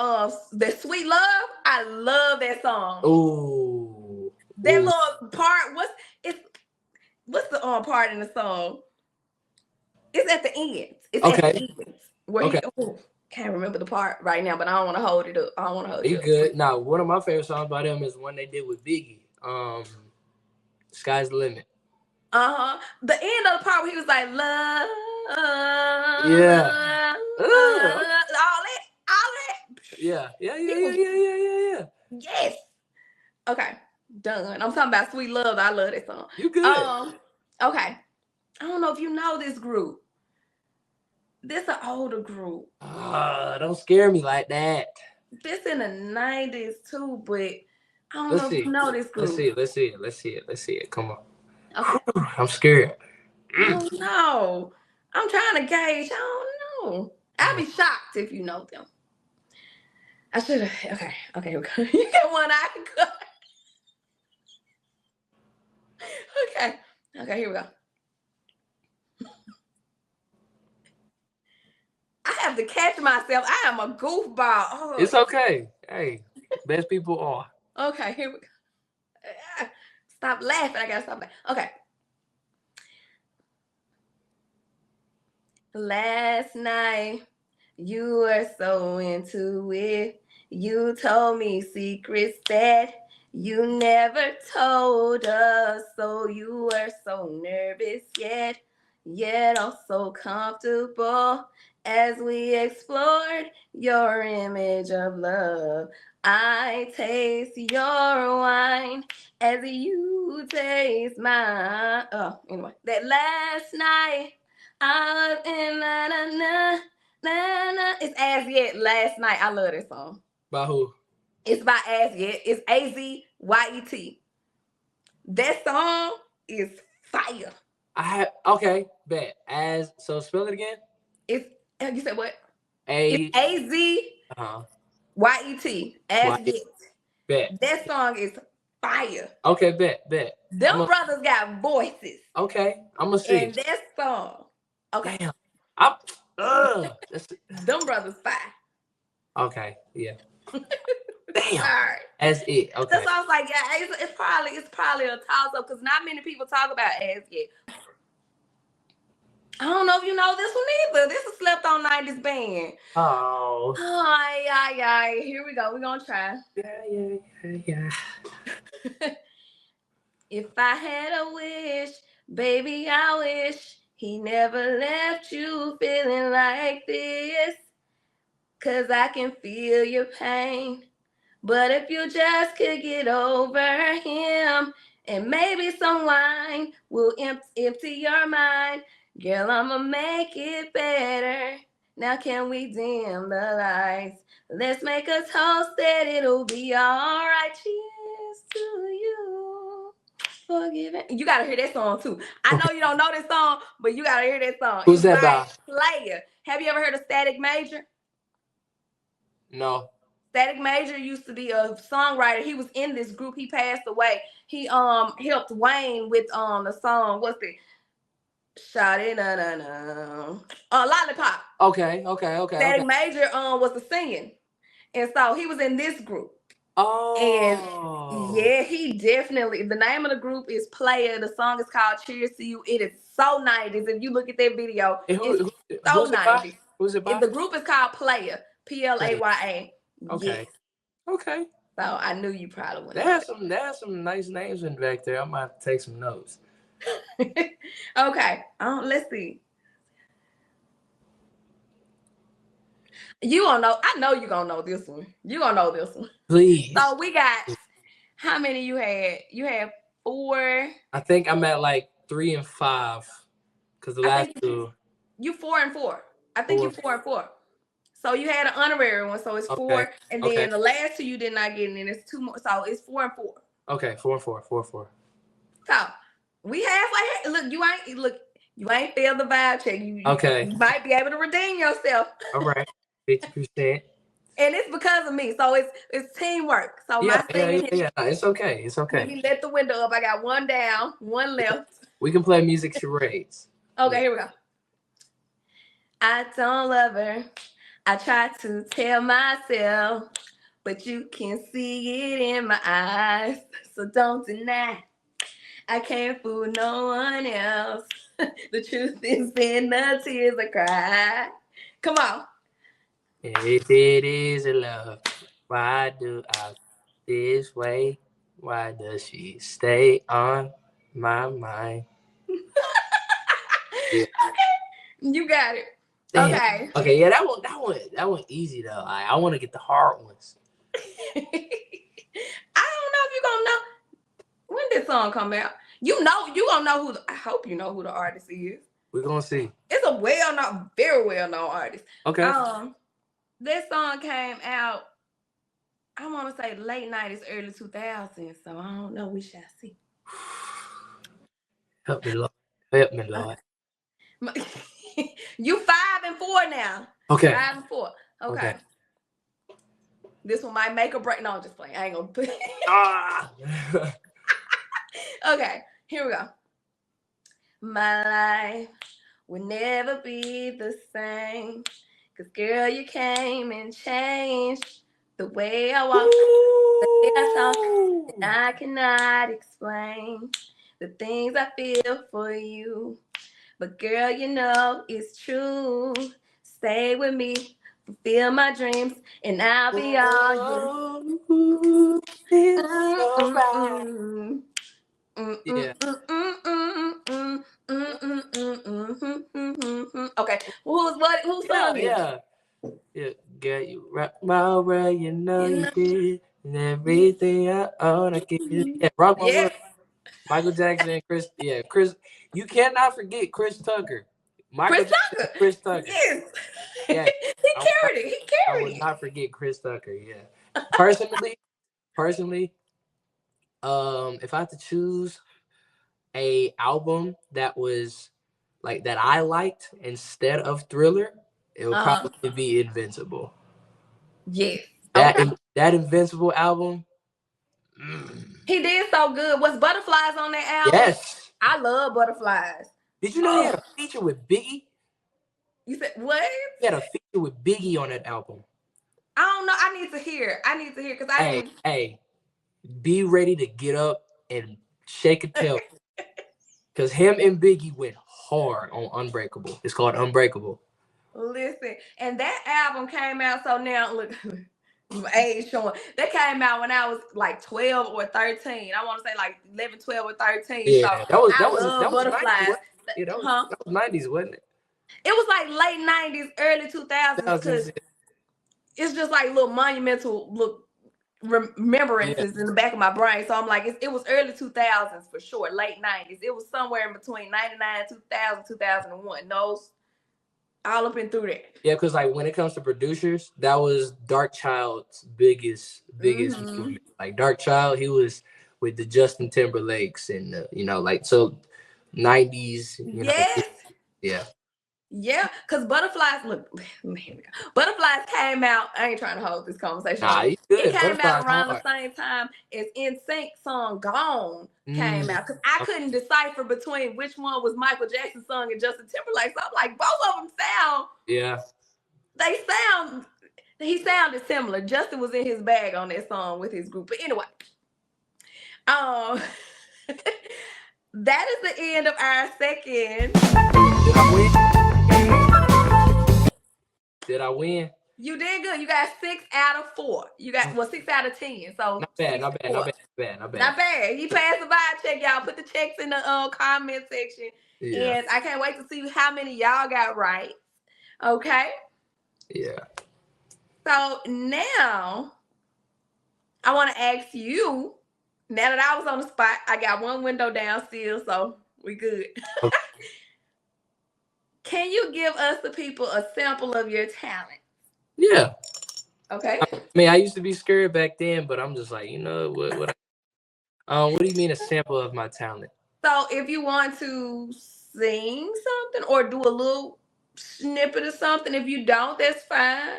That Sweet Love? I love that song. Ooh. That little part. What's the part in the song? It's at the end. It's at the end. Where can't remember the part right now, but I don't want to hold it up. I don't want to hold it up. Good. Now, one of my favorite songs by them is one they did with Biggie. Sky's the Limit. The end of the part where he was like, love. Yeah. All that. Yeah. Yes. Okay. Done. I'm talking about Sweet Love. I love that song. You good. Okay. I don't know if you know this group. This an older group. Don't scare me like that. This in the 90s too, but I don't know if you know this group. Let's see it. Come on. Okay. I'm scared. I don't know. I'm trying to gauge. I don't know. I'd be shocked if you know them. I should have. Okay. You got one I can cut. Okay, here we go. I have to catch myself. I am a goofball. Oh. It's okay. Hey, best people are. Okay, here we go. Stop laughing. I gotta stop laughing. Okay. Last night, you were so into it. You told me secrets that you never told us. So you were so nervous, yet also comfortable. As we explored your image of love, I taste your wine as you taste mine. Anyway, that last night I was in na. It's As Yet. Last night. I love this song. By who? It's by As Yet. It's AZYET. That song is fire. Bet. So spell it again. You said what? It's AZYET. As Yet. Bet. That song is fire. Okay, bet. Them brothers got voices. Okay, I'm gonna see. And that song. Okay. Damn. Them brothers fire. Okay, yeah. Damn. All right. As It. Okay. That's why I was like, yeah, it's probably a toss up because not many people talk about As Yet. I don't know if you know this one either. This is Slept On 90s band. Oh. Ay. Here we go. We're gonna try. Yeah. If I had a wish, baby, I wish he never left you feeling like this. 'Cause I can feel your pain. But if you just could get over him, and maybe some wine will empty your mind. Girl, I'ma make it better. Now can we dim the lights? Let's make a toast that it'll be all right. Cheers to you. Forgiven. You gotta hear that song too. I know you don't know this song, but you gotta hear that song. Who's that by? Player. Have you ever heard of Static Major? No. Static Major used to be a songwriter. He was in this group. He passed away. He helped Wayne with the song. What's it? Shot it, Lollipop. Okay. Static Major was the singing, and so he was in this group. Oh. And yeah, he definitely. The name of the group is Player. The song is called Cheers to You. It is so 90s. If you look at that video, it's so 90s. Who's it by? The group is called Player. Playa. Okay. Yes. Okay. So I knew you probably wouldn't. There's some nice names in back there. I might have to take some notes. Okay. Let's see. You gonna know. I know you gonna know this one. You gonna know this one. Please. So we got how many you had? You had 4. I think I'm at like 3 and 5. Because the last two. You 4 and 4. I think you 4 and 4. So you had an honorary one, so it's 4, and then the last 2 you did not get, and then it's 2 more, so it's 4 and 4. Okay, 4 and 4. So we halfway. Look, you ain't failed the vibe check. You might be able to redeem yourself. All right, 50%. And it's because of me, so it's teamwork. So yeah. It's okay. Let me let the window up. I got 1 down, 1 left. We can play music charades. Okay, here we go. I don't love her. I try to tell myself, but you can see it in my eyes. So don't deny. I can't fool no one else. The truth is in the tears I cry. Come on. If it is a love, why do I this way? Why does she stay on my mind? Yeah. You got it. Damn. Okay. Yeah, that one easy though. I want to get the hard ones. I don't know if you're gonna know when this song come out. You gonna know I hope you know who the artist is. We're gonna see. It's a very well-known artist. Okay. This song came out, I want to say late 90s, early 2000s. So I don't know. We shall see. Help me, Lord. You 5 and 4 now. Okay. 5 and 4. Okay. This one might make or break. No, I'm just playing. I ain't gonna put it. Okay, here we go. My life will never be the same. 'Cause girl, you came and changed the way I walk, the way I talk, and I cannot explain the things I feel for you. But girl, you know it's true. Stay with me, fulfill my dreams, and I'll be all you. Yeah. Okay. Who's song is? Yeah. Girl, you rock my world, you know you did, and everything I own, I give you. Yeah, rock my world. Michael Jackson and Chris. Yeah, Chris. You cannot forget Chris Tucker. Chris Tucker. Yes. Yeah. He carried it. I would not forget Chris Tucker. Yeah. Personally, if I had to choose a album that was like that I liked instead of Thriller, it would probably be Invincible. Yes. That Invincible album. He did so good. Was Butterflies on that album? Yes. I love Butterflies. Did you know he had a feature with Biggie? You said what? He had a feature with Biggie on that album. I don't know. I need to hear because Hey, be ready to get up and shake a tail. Because him and Biggie went hard on Unbreakable. It's called Unbreakable. Listen, and that album came out. So now look, my age showing. That came out when I was like 12 or 13. I want to say like 11, 12, or 13. Yeah, so that was Butterflies. 90s, yeah, that was 90s, wasn't it? It was like late 90s, early 2000s. Because it's just like little monumental remembrances in the back of my brain. So I'm like, it was early 2000s for sure, late 90s. It was somewhere in between 99, 2000, 2001. Those all up and through that. Yeah, because like when it comes to producers, that was Dark Child's biggest Mm-hmm. movement. Like Dark Child, he was with the Justin Timberlakes and you know, like so 90s, you know, Yes. yeah. Yeah, because Butterflies, look, Butterflies came out. I ain't trying to hold this conversation Nah, on. you It good. came out Butterfly's around the hard. same time as NSYNC song Gone came Mm, out. Because I couldn't decipher between which one was Michael Jackson's song and Justin Timberlake. So I'm like, both of them yeah. he sounded similar. Justin was in his bag on that song with his group. But anyway, um, that is the end of our second. Did I win? Did I win? You did good. You got 6 out of 4. You got 6 out of 10. So Not bad, 6 not bad, out not of 4. bad, not bad, not bad. Not bad. He passed the vibe check, y'all. Put the checks in the comment section. Yeah. And I can't wait to see how many y'all got right. Okay. Yeah. So now I want to ask you, now that I was on the spot, I got one window down still, so we good. Okay. Can you give us the people a sample of your talent? Yeah. Okay. I mean, I used to be scared back then, but I'm just like, you know what? What do you mean a sample of my talent? So if you want to sing something or do a little snippet of something, if you don't, that's fine.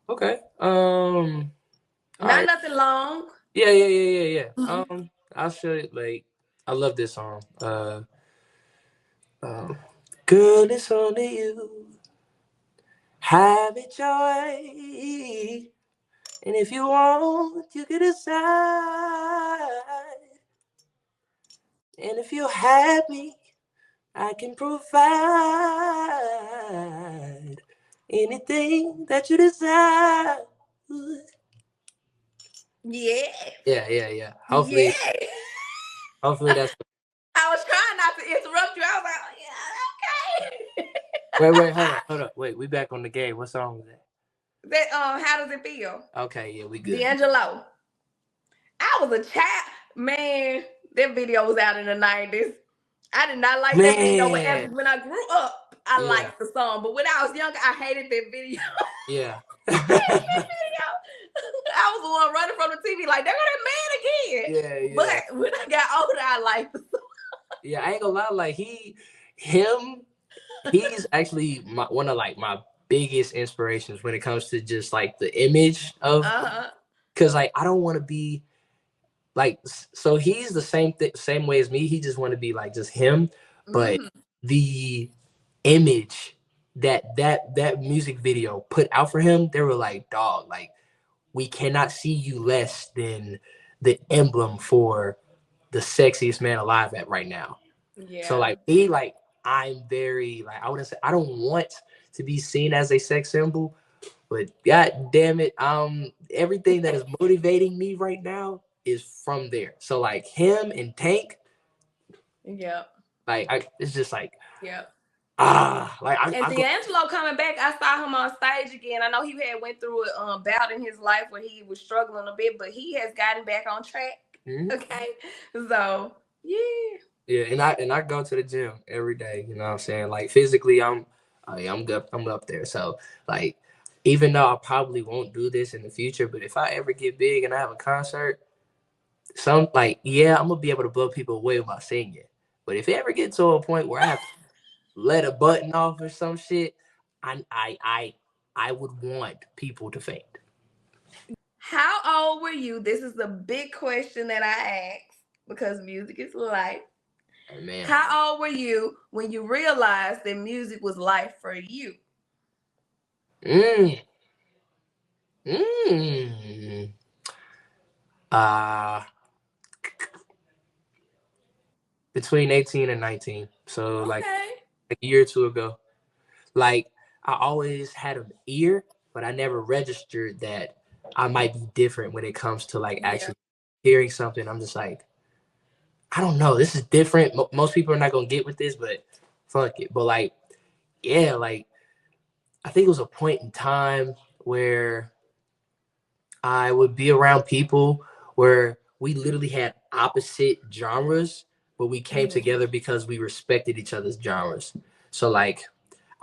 Okay. Not Alright. nothing long. Yeah. Mhm. I'll show you. Like, I love this song. Girl, it's only you. Have it your way. And if you want, you can decide. And if you're happy, I can provide anything that you desire. Yeah. Yeah. Yeah. Hopefully that's. I was trying not to interrupt you. I was like, oh, yeah, okay. Wait, hold up. Wait, we back on the game. What song was that? That how does it feel? Okay, yeah, we good. D'Angelo. I was a child. Man, that video was out in the 90s. I did not like that video when I grew up. I liked the song, but when I was younger, I hated that video. Yeah. I hated that video. I was the one running from the TV like, there go that man again. Yeah. But when I got older, I liked the song. Yeah, I ain't gonna lie. Like he's actually one of like my biggest inspirations when it comes to just like the image of. Cause like I don't want to be like, so he's the same way as me. He just want to be like just him, but the image that music video put out for him, they were like, dog, like we cannot see you less than the emblem for the sexiest man alive at right now. Yeah. So like I'm very like, I wouldn't say I don't want to be seen as a sex symbol, but god damn it, everything that is motivating me right now is from there. So like him and Tank, like it's just like and D'Angelo coming back, I saw him on stage again. I know he had went through a bout in his life where he was struggling a bit, but he has gotten back on track. Okay, so yeah, and I go to the gym every day. You know what I'm saying? Like physically, I'm good. I'm up there. So like, even though I probably won't do this in the future, but if I ever get big and I have a concert, I'm gonna be able to blow people away with my singing. But if it ever gets to a point where I have to let a button off or some shit, I would want people to faint. How old were you? This is the big question that I asked because music is life. Oh, man. How old were you when you realized that music was life for you? Between 18 and 19. So like a year or two ago. Like I always had an ear, but I never registered that I might be different when it comes to like actually hearing something. I'm just like, I don't know. This is different. Most people are not gonna get with this, but fuck it. But like, yeah, like I think it was a point in time where I would be around people where we literally had opposite genres, but we came together because we respected each other's genres. So like,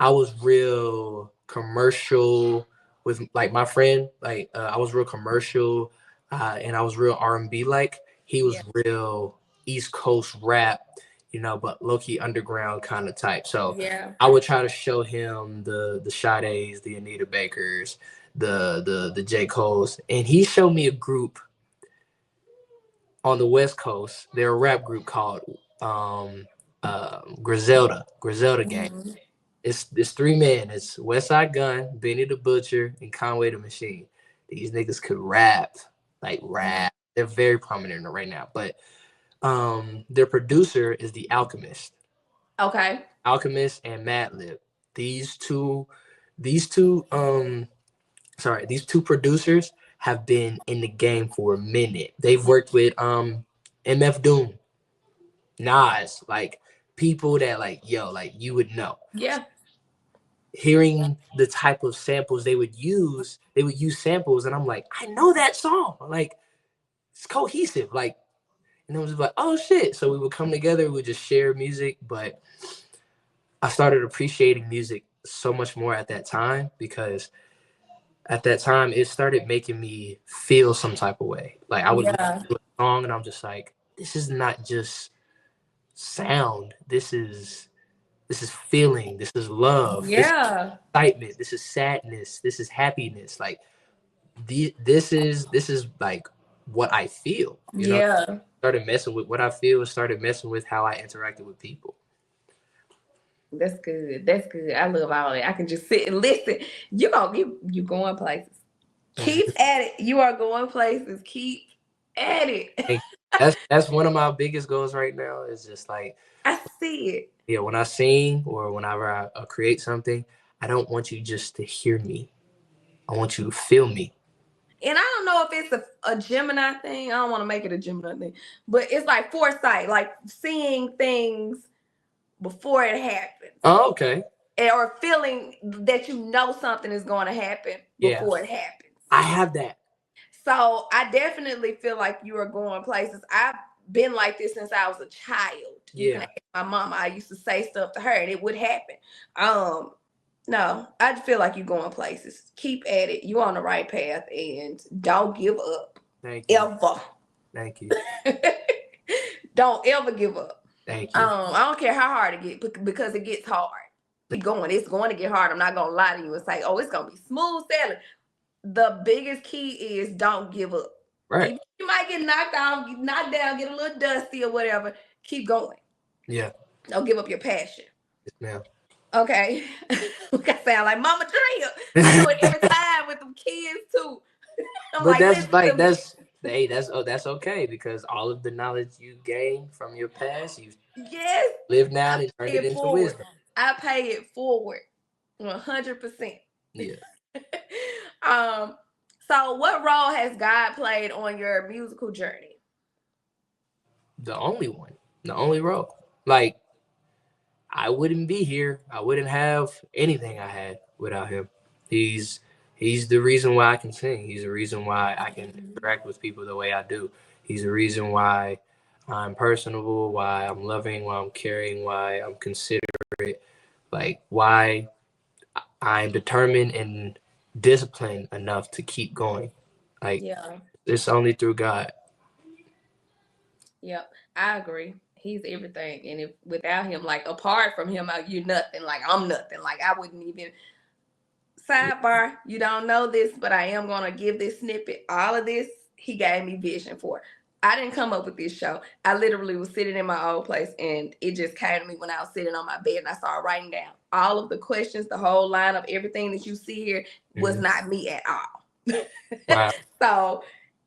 I was real commercial with like my friend. Like I was real commercial, and I was real R&B. Like he was Yeah. real East Coast rap, but low key underground kind of type. So Yeah. I would try to show him the Sade's, the Anita Bakers, the J Cole's, and he showed me a group on the West Coast. They're a rap group called Griselda Gang. Mhm. It's three men. It's Westside Gun, Benny the Butcher, and Conway the Machine. These niggas could rap, like rap. They're very prominent right now. But their producer is the Alchemist. Okay. Alchemist and Madlib. These two these two producers have been in the game for a minute. They've worked with MF Doom, Nas, like people that like you would know. Yeah. Hearing the type of samples they would use samples, and I'm like, I know that song. Like it's cohesive. Like, and it was like, oh shit. So we would come together, we would just share music. But I started appreciating music so much more at that time, because at that time it started making me feel some type of way. Like I would listen to a song and I'm just like, this is not just sound. This is feeling. This is love. This is Yeah. excitement. This is sadness. This is happiness. Like this is like what I feel. Yeah. Started messing with what I feel. Started messing with how I interacted with people. That's good. That's good. I love all that. I can just sit and listen. You going places. Keep at it. You are going places. Keep at it. That's one of my biggest goals right now. Is just like, I see it. yeah, when I sing or whenever I create something, I don't want you just to hear me. I want you to feel me. And I don't know if it's a Gemini thing. I don't want to make it a Gemini thing, but it's like foresight, like seeing things before it happens. Oh, okay. Or feeling that something is going to happen before it happens. I have that. So I definitely feel like you are going places. I've been like this since I was a child. You can ask my mama. I used to say stuff to her and it would happen. No, I feel like you're going places. Keep at it. You're on the right path and don't give up. Thank you. Ever. Thank you. Don't ever give up. Thank you. I don't care how hard it gets, because it gets hard. It's going to get hard. I'm not going to lie to you and say, oh, it's going to be smooth sailing. The biggest key is don't give up. Right. You might get knocked down, get a little dusty or whatever. Keep going. Yeah. Don't give up your passion. Yes, ma'am. Okay. I sound like Mama Drea. I do it every time with them kids too. But that's okay, because all of the knowledge you gain from your past, you live now and turn it into wisdom. I pay it forward 100%. Yeah. So what role has God played on your musical journey? The only one. The only role. Like, I wouldn't be here. I wouldn't have anything I had without him. He's the reason why I can sing. He's the reason why I can interact with people the way I do. He's the reason why I'm personable, why I'm loving, why I'm caring, why I'm considerate, like why I'm determined and disciplined enough to keep going. Like, it's only through God. Yep, I agree. He's everything. And if without him, like apart from him, you're nothing. Like I'm nothing. Like I wouldn't even. Sidebar, you don't know this, but I am going to give this snippet. All of this, he gave me vision for. I didn't come up with this show. I literally was sitting in my old place and it just came to me when I was sitting on my bed and I started writing down all of the questions, the whole lineup, everything that you see here was not me at all. Wow. So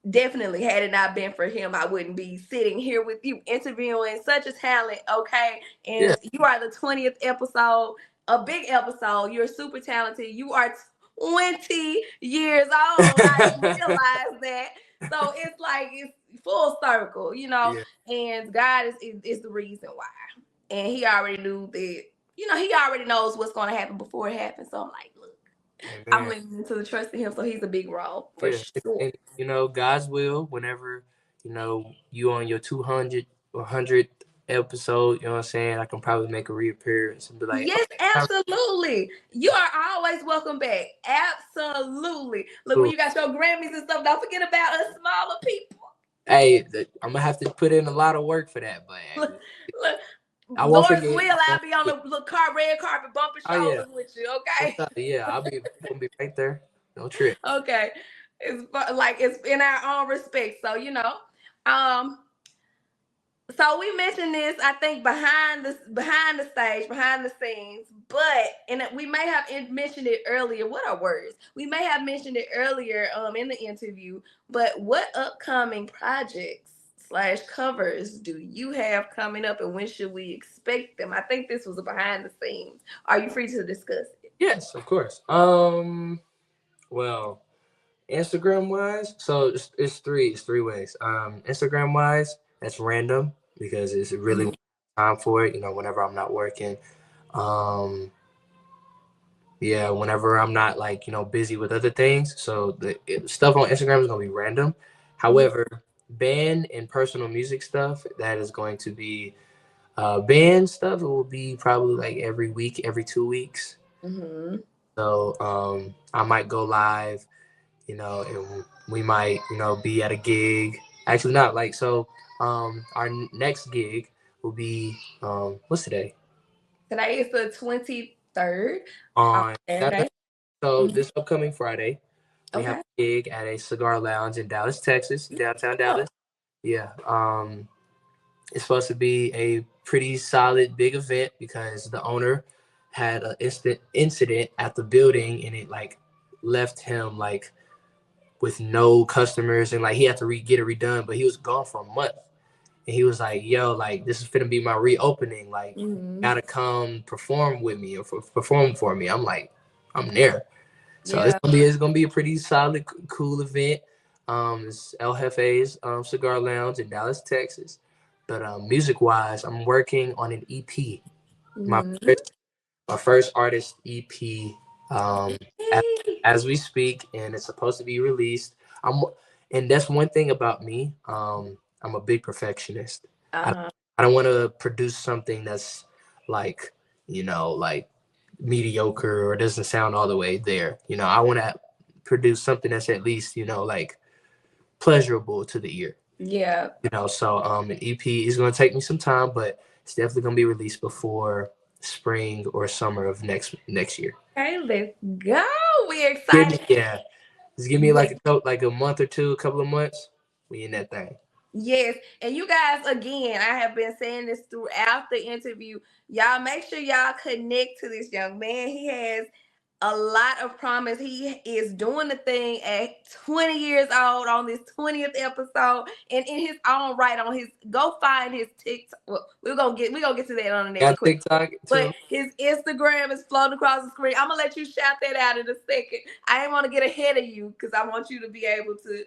definitely, had it not been for him, I wouldn't be sitting here with you interviewing such a talent. Okay. And you are the 20th episode, a big episode. You're super talented. You are 20 years old. I didn't realize that. So it's like, it's full circle, and God is the reason why. And he already knew that, he already knows what's going to happen before it happens. So I'm like, look, I'm leaning into the trust in him. So he's a big role for sure. And, God's will, whenever, you on your 200 or 100th episode, you know what I'm saying, I can probably make a reappearance and be like, Yes, oh, absolutely. You are always welcome back. Absolutely. Look, when cool. you got your Grammys and stuff, don't forget about us smaller people. Hey, I'm gonna have to put in a lot of work for that, but Look, look, I won't Lord's forget. will, I'll be on the red carpet bumping Oh yeah, shoulders with you, okay? yeah, gonna be right there. No trip. Okay. It's in our own respect. So, um, so we mentioned this, I think, behind the stage, behind the scenes, and we may have mentioned it earlier. What are words? We may have mentioned it earlier in the interview, but what upcoming projects / covers do you have coming up, and when should we expect them? I think this was a behind the scenes. Are you free to discuss it? Yes, of course. Well, Instagram wise, so it's three ways. Instagram wise, that's random because it's really time for it. You know, whenever I'm not working. Um, yeah, whenever I'm not like busy with other things. So stuff on Instagram is gonna be random. However, band and personal music stuff, that is going to be band stuff. It will be probably like every week, every 2 weeks. Mm-hmm. So I might go live, and we might, be at a gig. Actually, not like so. Our next gig will be what's today? Today is the 23rd. On Saturday. so this upcoming Friday, we have Okay. a gig at a cigar lounge in Dallas, Texas, downtown Dallas. Yeah. It's supposed to be a pretty solid big event because the owner had an incident at the building, and it like left him like with no customers, and like he had to get it redone, but he was gone for a month. And he was like, yo, like this is gonna be my reopening. Like, gotta come perform with me or perform for me. I'm like, I'm there. So it's gonna be a pretty solid, cool event. It's El Jefe's Cigar Lounge in Dallas, Texas. But music wise, I'm working on an EP. My first artist EP. As, as we speak, and it's supposed to be released. And that's one thing about me. I'm a big perfectionist. I don't want to produce something that's like, like mediocre or doesn't sound all the way there. I want to produce something that's at least, like pleasurable to the ear. Yeah. So an EP is going to take me some time, but it's definitely going to be released before spring or summer of next year. Okay, let's go. We're excited. Just give me like a month or two, a couple of months. We in that thing. Yes. And you guys, again, I have been saying this throughout the interview. Y'all make sure y'all connect to this young man. He has a lot of promise. He is doing the thing at 20 years old on this 20th episode, and in his own right, go find his TikTok. Well, we're gonna get to that on the next quick. TikTok too. But his Instagram is floating across the screen. I'm gonna let you shout that out in a second. I ain't want to get ahead of you because I want you to be able to,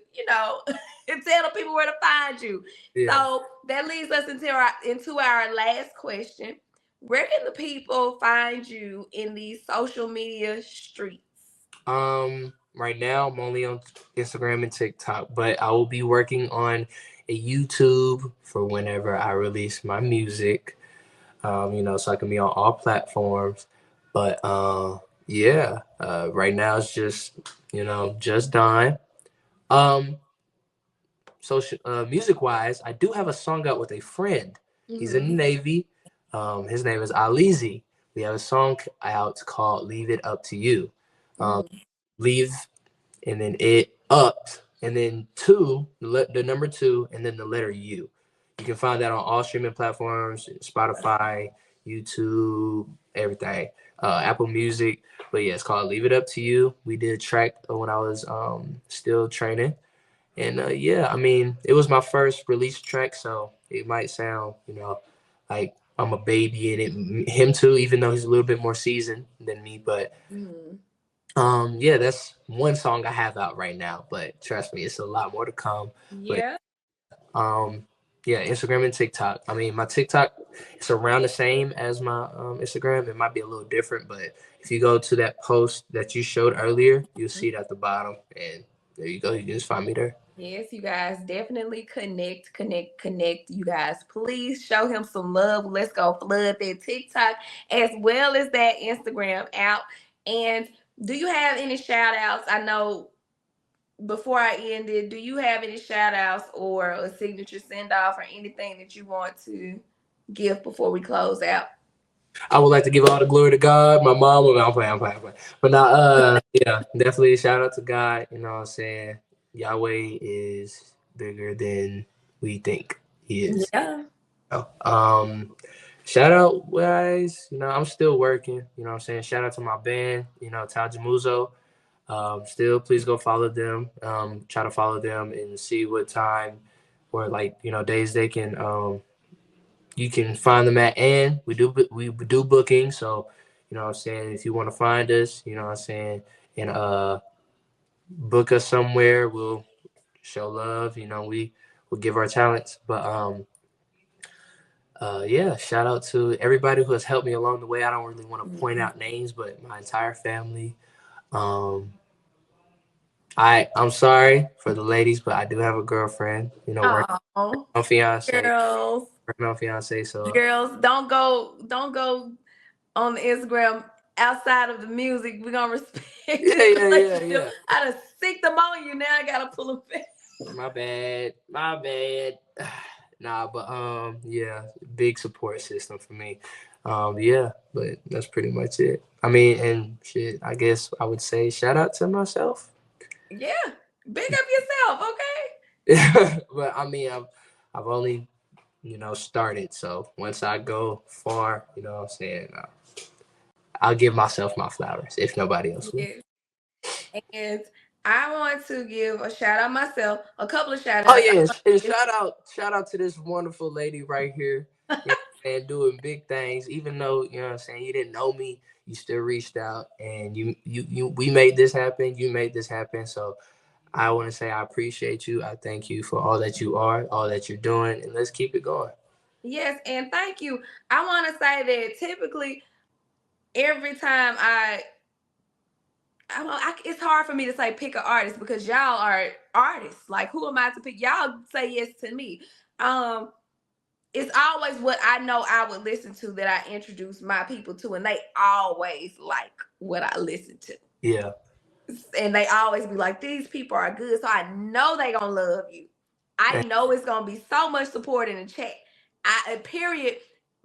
and tell the people where to find you. Yeah. So that leads us into our last question. Where can the people find you in these social media streets? Right now I'm only on Instagram and TikTok, but I will be working on a YouTube for whenever I release my music. So I can be on all platforms. But right now it's just, just done. Social music wise, I do have a song out with a friend. He's in the Navy. His name is Alizi. We have a song out called "Leave It Up to You." Leave, and then it up, and then the number 2, and then the letter U. You can find that on all streaming platforms: Spotify, YouTube, everything, Apple Music. But yeah, it's called "Leave It Up to You." We did a track when I was still training, and I mean, it was my first release track, so it might sound, like I'm a baby in it. Him too, even though he's a little bit more seasoned than me. But that's one song I have out right now. But trust me, it's a lot more to come. Yeah. But, Instagram and TikTok. I mean, my TikTok is around the same as my Instagram. It might be a little different, but if you go to that post that you showed earlier, you'll see it at the bottom, and there you go. You can just find me there. Yes, you guys definitely connect. You guys, please show him some love. Let's go flood that TikTok as well as that Instagram out. And do you have any shout outs? I know before I end it, do you have any shout outs or a signature send off or anything that you want to give before we close out? I would like to give all the glory to God, my mom. I'm playing. But now, yeah, definitely shout out to God. You know what I'm saying? Yahweh is bigger than we think He is. Yeah. Oh, shout out, guys. You know, I'm still working. You know what I'm saying? Shout out to my band, you know, Tajamuzo. Still, please go follow them. Try to follow them and see what time or like, you know, days they can you can find them at, and we do booking. So, you know what I'm saying, if you want to find us, you know what I'm saying, and book us somewhere, we'll show love. You know, we'll give our talents. But yeah, shout out to everybody who has helped me along the way. I don't really want to point out names, but my entire family. Um I'm sorry for the ladies, but I do have a girlfriend, you know, working Oh, on fiance. girls, Working on fiance, so don't go on the Instagram outside of the music. We're gonna respect yeah, the yeah, yeah, relationship. yeah. I done sick them on you now. I gotta pull them back. My bad. My bad. Nah, but yeah, big support system for me. Yeah, but that's pretty much it. I mean, and shit, I guess I would say shout out to myself. Yeah. Big up yourself, okay? But I mean, I've only, you know, started. So once I go far, you know what I'm saying, I'll give myself my flowers if nobody else will. Yes. And I want to give a shout out myself, a couple of shout Oh outs. yeah, and shout out to this wonderful lady right here, you know, and doing big things. Even though, you know what I'm saying, you didn't know me, you still reached out, and we made this happen. You made this happen. So I want to say I appreciate you. I thank you for all that you are, all that you're doing, and let's keep it going. Yes, and thank you. I want to say that typically every time it's hard for me to say pick an artist because y'all are artists. Like, who am I to pick? Y'all say yes to me. It's always what I know I would listen to that I introduce my people to, and they always like what I listen to. Yeah. And they always be like, these people are good, so I know they gonna love you. I know it's gonna be so much support in the chat. Period.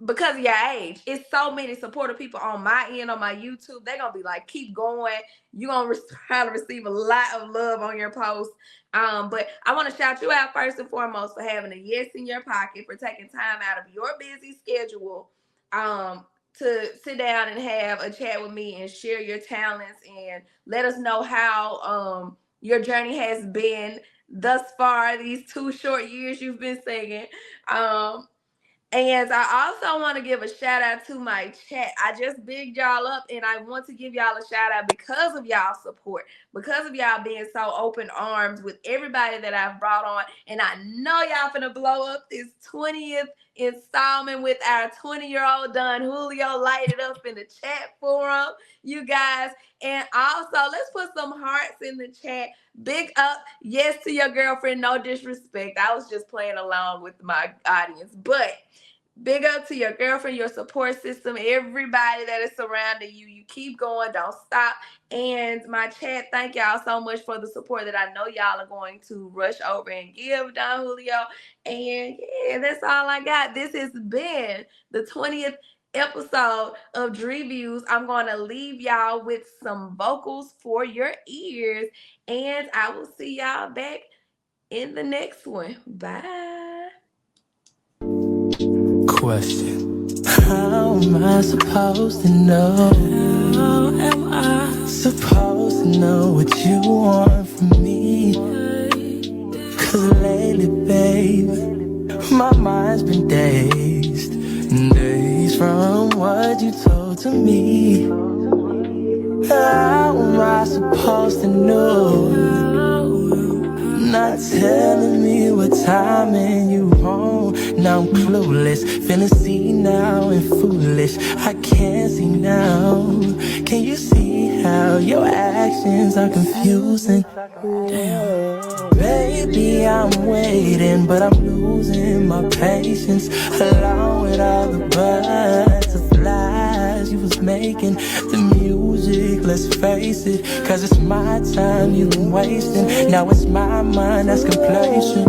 Because of your age, it's so many supportive people on my end, on my YouTube. They're gonna be like, keep going. You're gonna try to receive a lot of love on your post. But I want to shout you out first and foremost for having a yes in your pocket, for taking time out of your busy schedule to sit down and have a chat with me and share your talents and let us know how your journey has been thus far, these 2 short years you've been singing. And I also want to give a shout out to my chat. I just bigged y'all up, and I want to give y'all a shout out because of y'all support, because of y'all being so open arms with everybody that I've brought on. And I know y'all finna blow up this 20th installment with our 20-year-old Don Hulio. Light it up in the chat forum, you guys. And also, let's put some hearts in the chat. Big up, yes to your girlfriend. No disrespect. I was just playing along with my audience, but big up to your girlfriend, your support system, everybody that is surrounding you. You keep going, don't stop. And my chat, thank y'all so much for the support that I know y'all are going to rush over and give Don Julio. And yeah, that's all I got. This has been the 20th episode of DreViews. I'm going to leave y'all with some vocals for your ears, and I will see y'all back in the next one. Bye. Question. How am I supposed to know? How am I supposed to know what you want from me? 'Cause lately, babe, my mind's been dazed from what you told to me. How am I supposed to know? Not telling me what time and you home. Now I'm clueless, feeling see now and foolish. I can't see now. Can you see how your actions are confusing. Baby, I'm waiting, but I'm losing my patience. Along with all the butterflies you was making, the music, let's face it, cause it's my time you've been wasting. Now it's my mind that's complacent.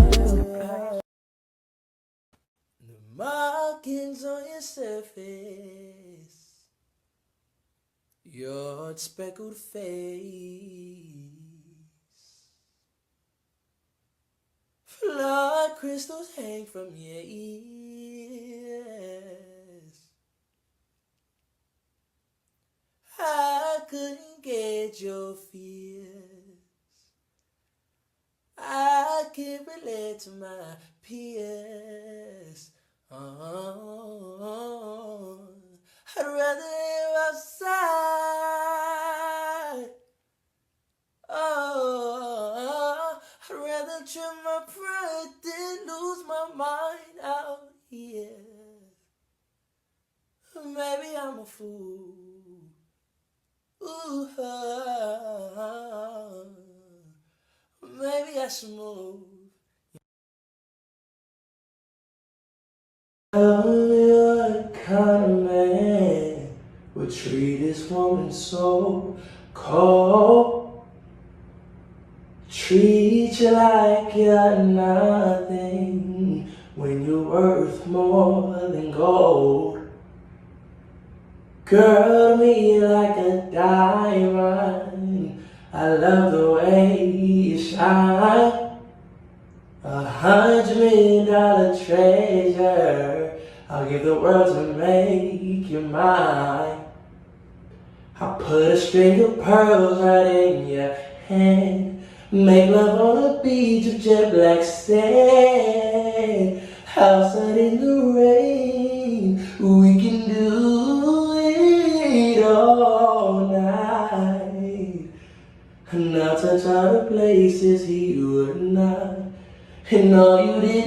The markings on your surface, your speckled face, flood crystals hang from your ears. I couldn't get your fears. I can't relate to my peers. Oh, I'd rather live outside. Oh, I'd rather trim my pride than lose my mind out here. Maybe I'm a fool. Ooh, maybe I should move. Tell me what kind of man would treat this woman so cold, treat you like you're nothing when you're worth more than gold. Girl, me like a diamond, I love the way you shine. $100 million treasure, I'll give the world to make you mine. I'll put a string of pearls right in your hand, make love on a beach of jet black sand. Outside in the rain, we can do it all night. And I'll touch all the places he would not. And all you did